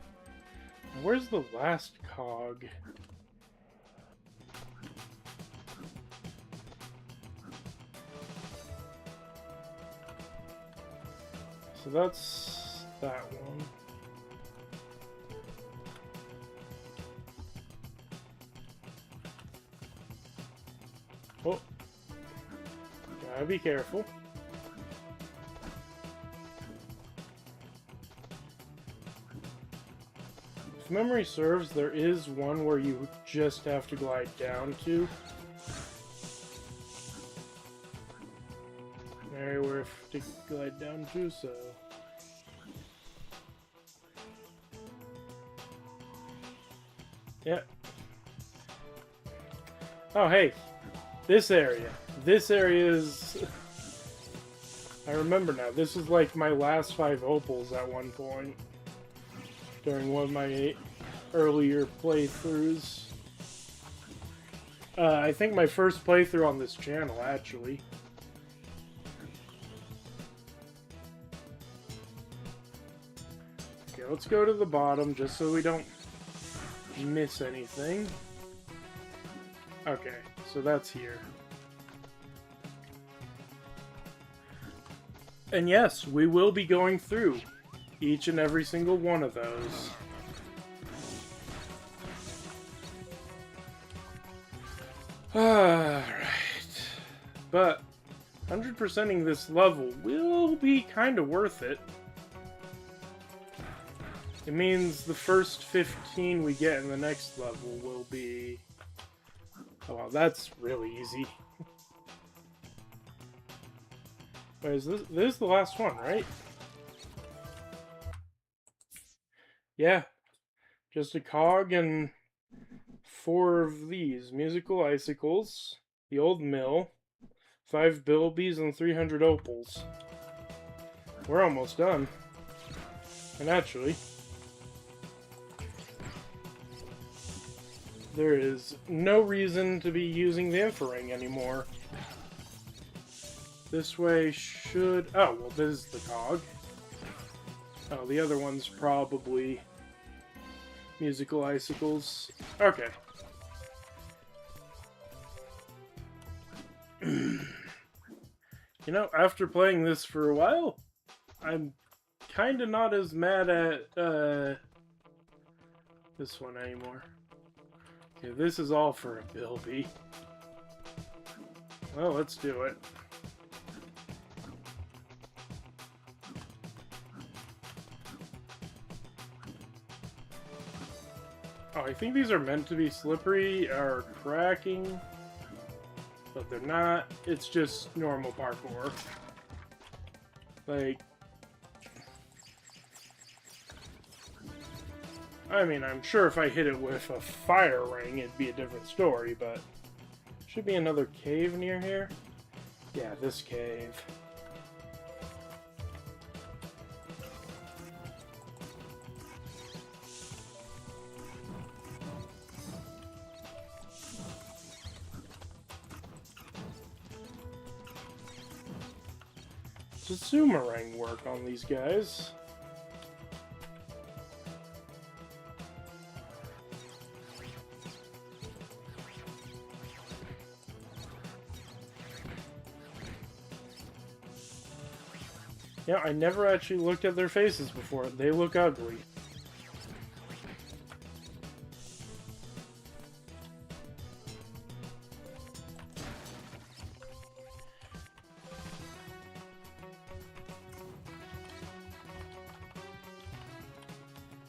Now, where's the last cog? So that's that one. Oh. Gotta be careful. If memory serves, there is one where you just have to glide down to. Where to glide down to, so... Yep. Oh, hey. This area. This area is... I remember now. This is like my last 5 opals at one point. During one of my earlier playthroughs. I think my first playthrough on this channel, actually. Okay, let's go to the bottom just so we don't miss anything. Okay, so that's here. And yes, we will be going through each and every single one of those. Alright. But 100%ing this level will be kind of worth it. It means the first 15 we get in the next level will be... Oh wow, that's really easy. Wait, is this is the last one, right? Yeah. Just a cog and 4 of these. Musical icicles, the old mill, 5 bilbies, and 300 opals. We're almost done. And actually... there is no reason to be using the Infraring anymore. This way should... oh, well, this is the cog. Oh, the other one's probably musical icicles. Okay. You know, after playing this for a while, I'm kind of not as mad at this one anymore. Okay, this is all for a Bilby. Well, let's do it. Oh, I think these are meant to be slippery or cracking, but they're not. It's just normal parkour. Like, I mean, I'm sure if I hit it with a fire ring, it'd be a different story, but should be another cave near here. Yeah, this cave. Does Zoomerang work on these guys? Yeah, I never actually looked at their faces before. They look ugly.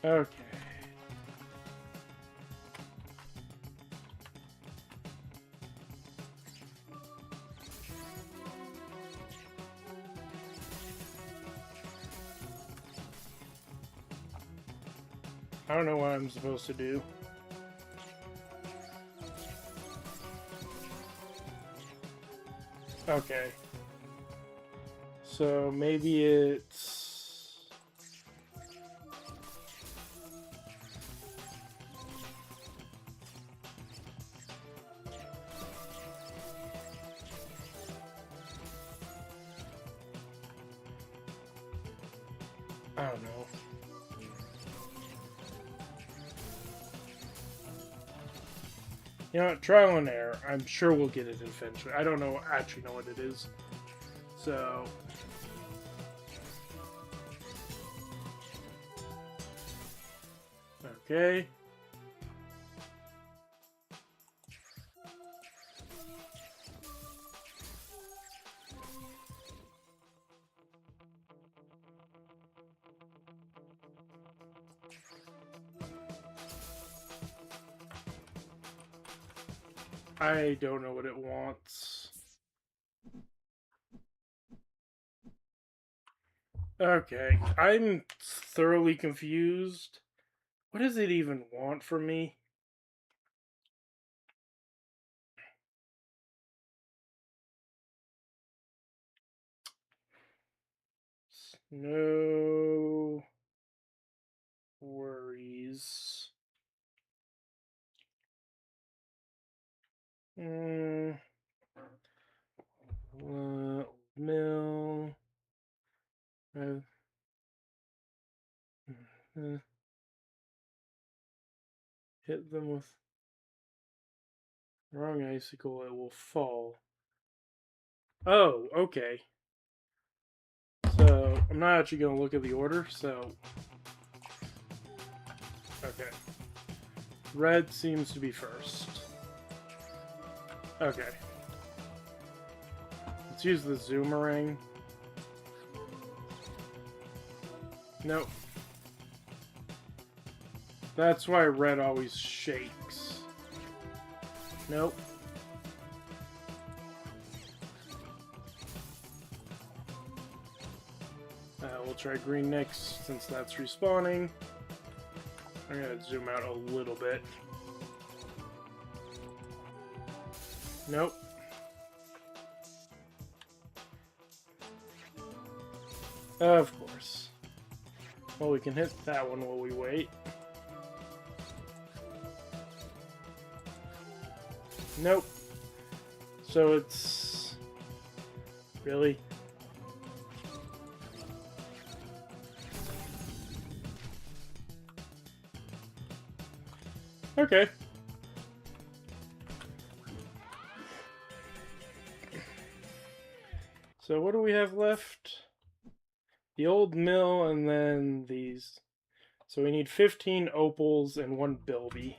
Okay. I don't know what I'm supposed to do. Okay. So maybe it's... I don't know. You know what? Trial and error. I'm sure we'll get it eventually. I don't know actually know what it is. So... Okay. I don't know what it wants. Okay, I'm thoroughly confused. What does it even want from me? No worries. Mill. Hit them with the wrong icicle, it will fall. Oh, okay. So, I'm not actually going to look at the order, so... Okay. Red seems to be first. Okay. Let's use the Zoomerang. Nope. That's why red always shakes. Nope. We'll try green next, since that's respawning. I'm gonna zoom out a little bit. Nope. Of course. Well, we can hit that one while we wait. Nope. So it's... Really? Okay. So what do we have left? the old mill, and then these. So we need 15 opals and 1 bilby.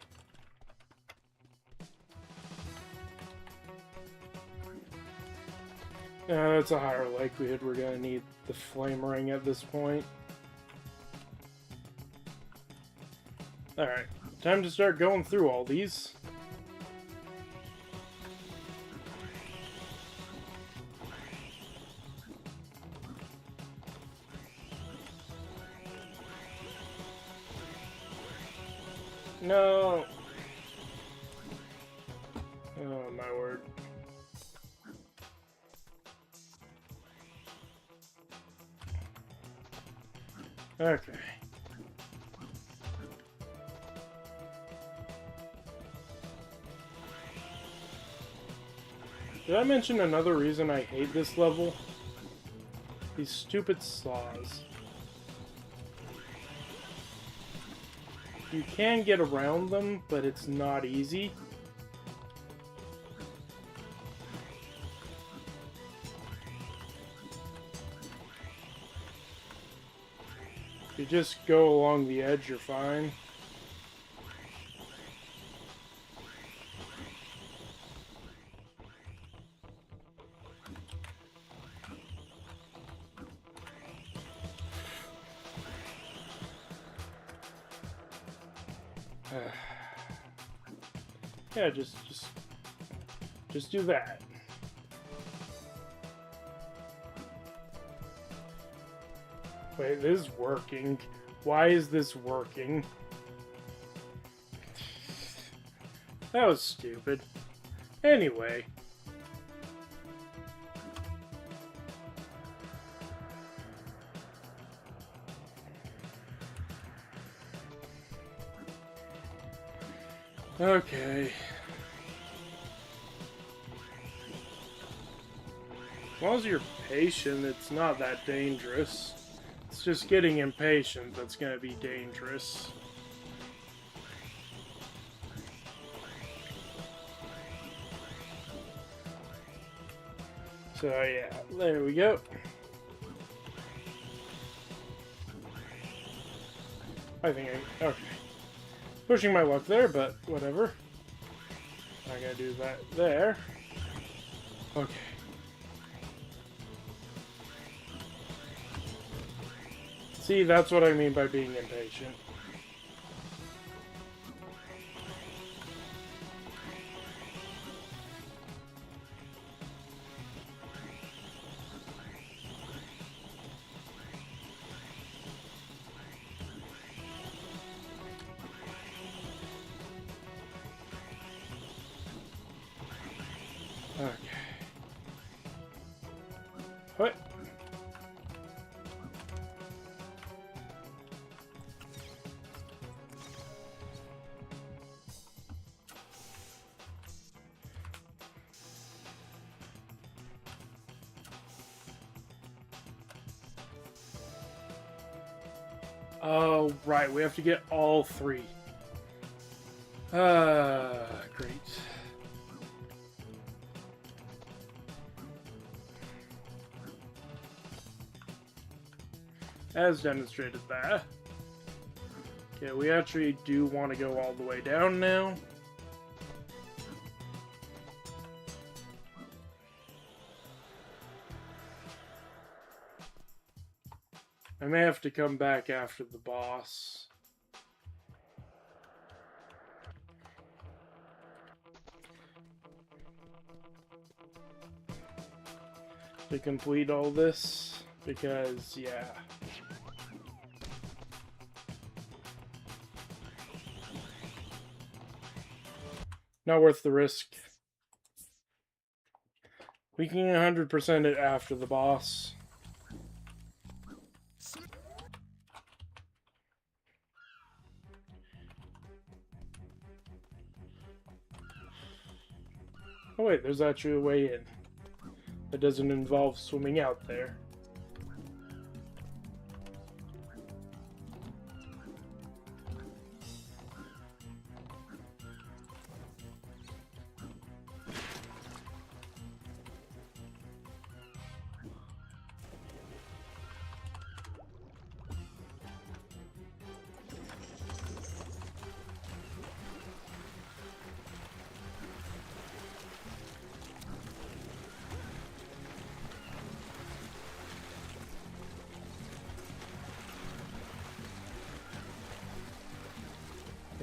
It's a higher likelihood we're gonna need the flame ring at this point. Alright, time to start going through all these. No! Oh my word. Okay. Did I mention another reason I hate this level? These stupid saws. You can get around them, but it's not easy. If you just go along the edge, you're fine. Yeah, just do that. Wait, this is working. Why is this working? That was stupid. Anyway. Okay. As long as you're patient, it's not that dangerous. It's just getting impatient that's gonna be dangerous. So yeah, there we go. I think okay. Pushing my luck there, but whatever. I gotta do that there. Okay. See, that's what I mean by being impatient. Okay. What? Oh, right, we have to get all 3. Great. As demonstrated there. Okay, we actually do want to go all the way down now. I may have to come back after the boss. To complete all this, because, yeah. Not worth the risk. We can 100% it after the boss. Oh wait, there's actually a way in. That doesn't involve swimming out there.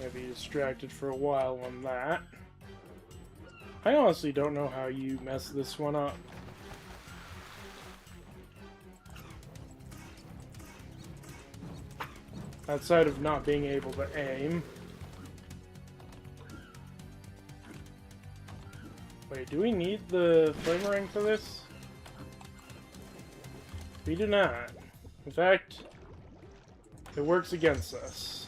Gonna be distracted for a while on that. I honestly don't know how you mess this one up. Outside of not being able to aim. Wait, do we need the flame ring for this? We do not. In fact, it works against us.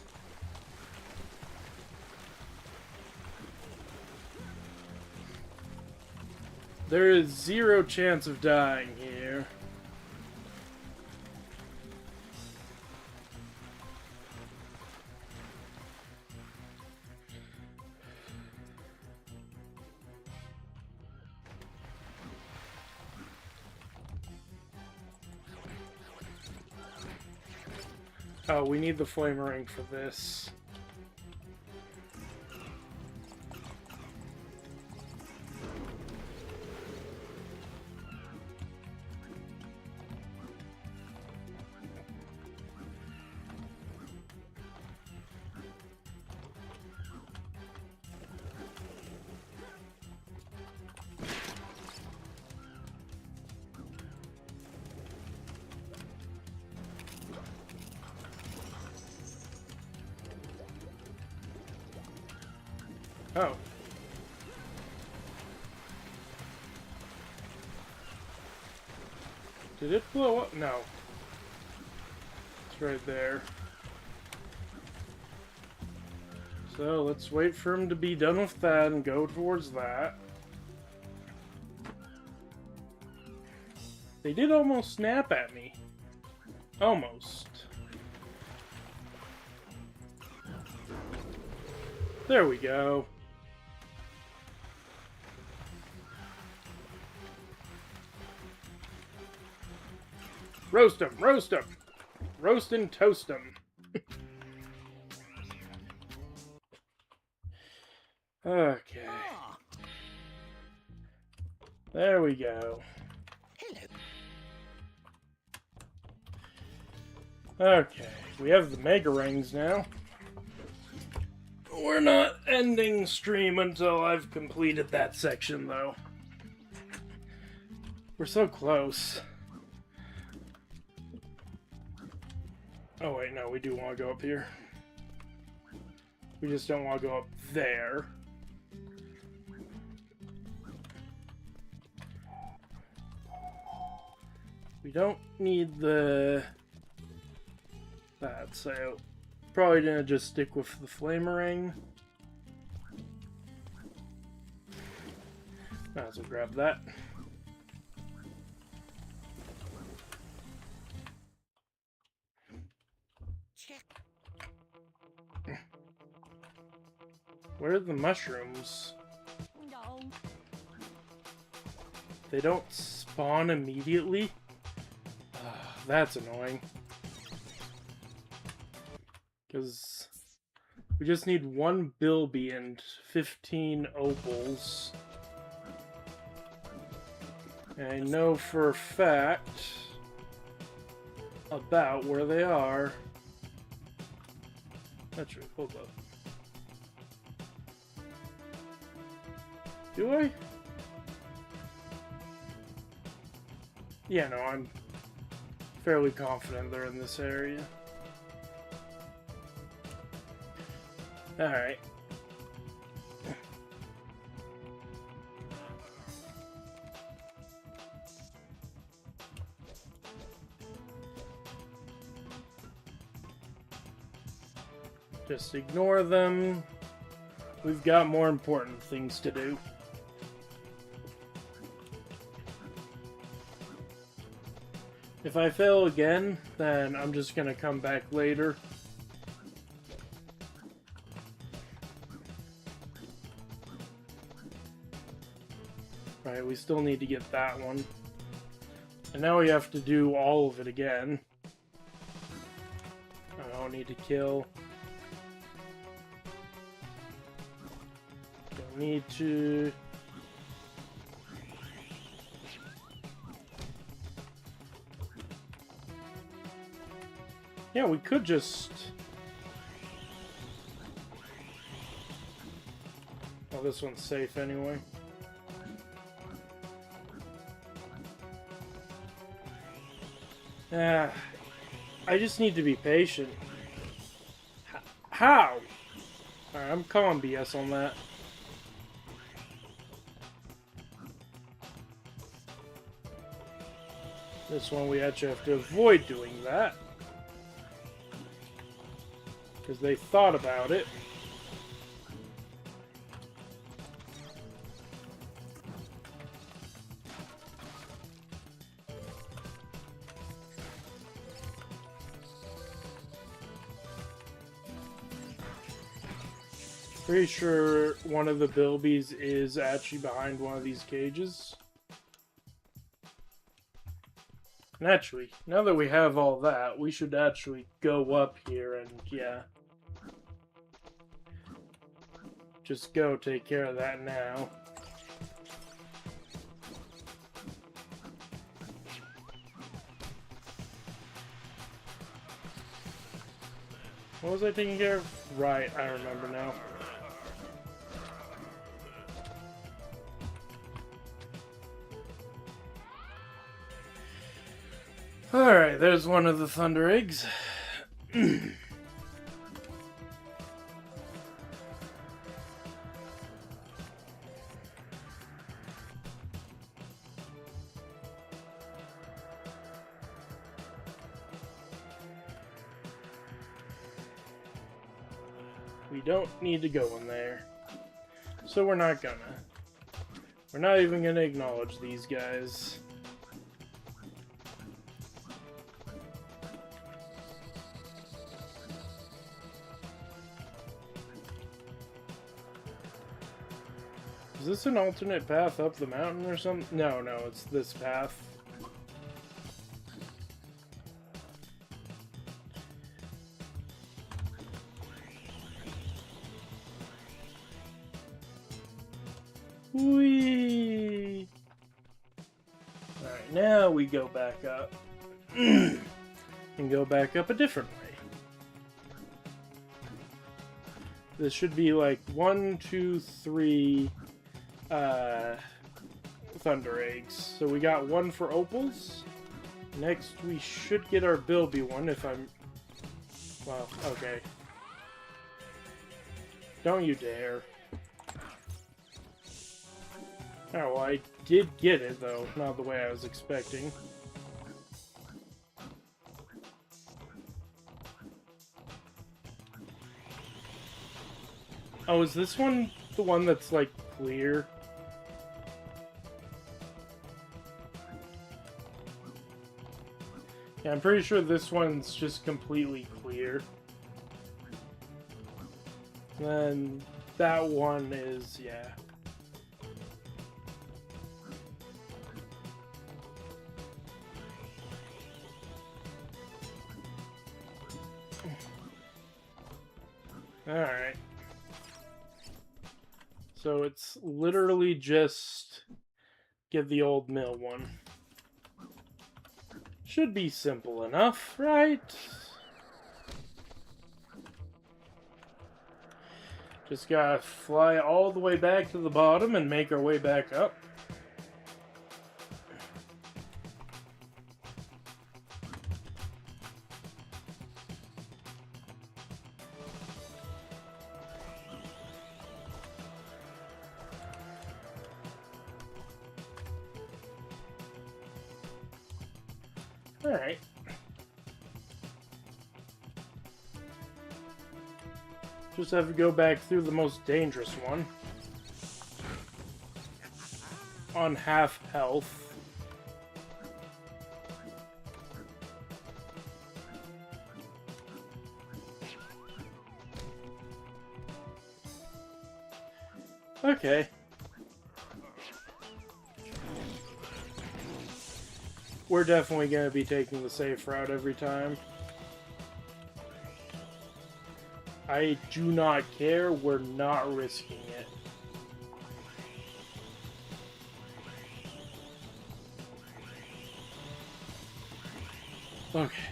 There is 0 chance of dying here. Oh, we need the flame ring for this. Oh. Did it blow up? No. It's right there. So let's wait for him to be done with that and go towards that. They did almost snap at me. Almost. There we go. Roast 'em, roast 'em. Roast and toast 'em. Okay. There we go. Okay, we have the mega rings now. We're not ending stream until I've completed that section, though. We're so close. Oh wait, no, we do want to go up here. We just don't want to go up there. We don't need that, so probably gonna just stick with the flame ring. Might as well grab that. Where are the mushrooms? No. They don't spawn immediately? That's annoying. Because we just need 1 bilby and 15 opals. And I know for a fact about where they are. That's right, hold up. Do I? Yeah, no, I'm fairly confident they're in this area. Alright. Just ignore them. We've got more important things to do. If I fail again, then I'm just gonna come back later. Right, we still need to get that one. And now we have to do all of it again. I don't need to kill. Don't need to... Yeah, we could just... this one's safe anyway. I just need to be patient. How? Alright, I'm calling BS on that. This one we actually have to avoid doing that. Because they thought about it. Pretty sure one of the bilbies is actually behind one of these cages. And actually, now that we have all that, we should actually go up here and, yeah. Just go take care of that now. What was I taking care of? Right, I remember now. Alright, there's one of the thunder eggs. We don't need to go in there. So we're not gonna. We're not even gonna acknowledge these guys. Is this an alternate path up the mountain or something? No, no, it's this path. Whee! Alright, now we go back up. And go back up a different way. This should be like 1, 2, 3... thunder eggs. So we got one for opals. Next we should get our bilby one if I'm... Well, okay. Don't you dare. Oh, well, I did get it though, not the way I was expecting. Oh, is this one the one that's like clear? Yeah, I'm pretty sure this one's just completely clear. And that one is, yeah. Alright. So it's literally just get the old mill one. Should be simple enough, right? Just gotta fly all the way back to the bottom and make our way back up. Alright. Just have to go back through the most dangerous one. On half health. Okay. We're definitely going to be taking the safe route every time. I do not care. We're not risking it. Okay.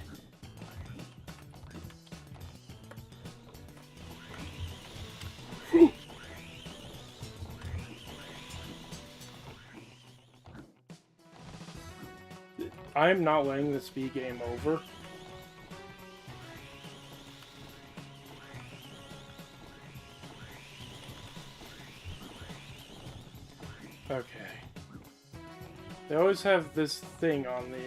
I'm not letting this be game over. Okay. They always have this thing on the...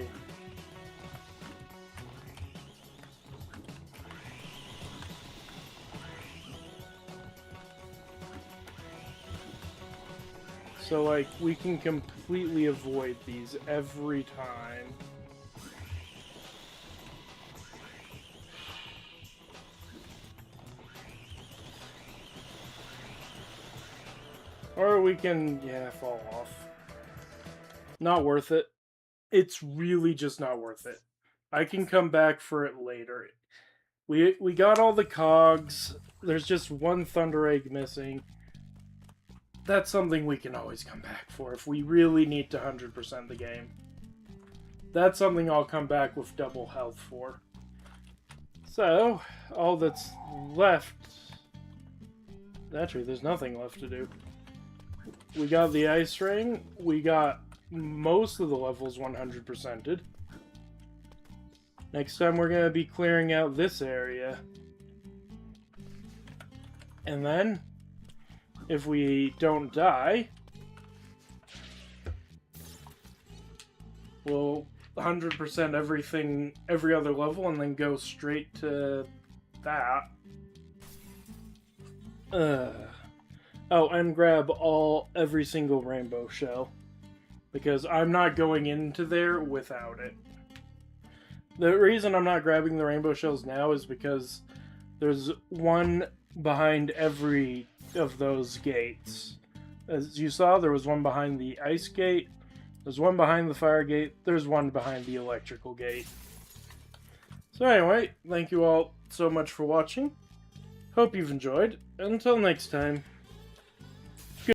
So, like, we can completely avoid these every time. Or we can, yeah, fall off. Not worth it. It's really just not worth it. I can come back for it later. We got all the cogs. There's just one Thunder Egg missing. That's something we can always come back for if we really need to 100% the game. That's something I'll come back with double health for. So, all that's left... Actually, there's nothing left to do. We got the ice ring. We got most of the levels 100%ed. Next time we're going to be clearing out this area. And then, if we don't die, we'll 100% everything, every other level, and then go straight to that. Oh, and grab every single rainbow shell, because I'm not going into there without it. The reason I'm not grabbing the rainbow shells now is because there's one behind every of those gates. As you saw, there was one behind the ice gate, there's one behind the fire gate, there's one behind the electrical gate. So anyway, thank you all so much for watching. Hope you've enjoyed. Until next time.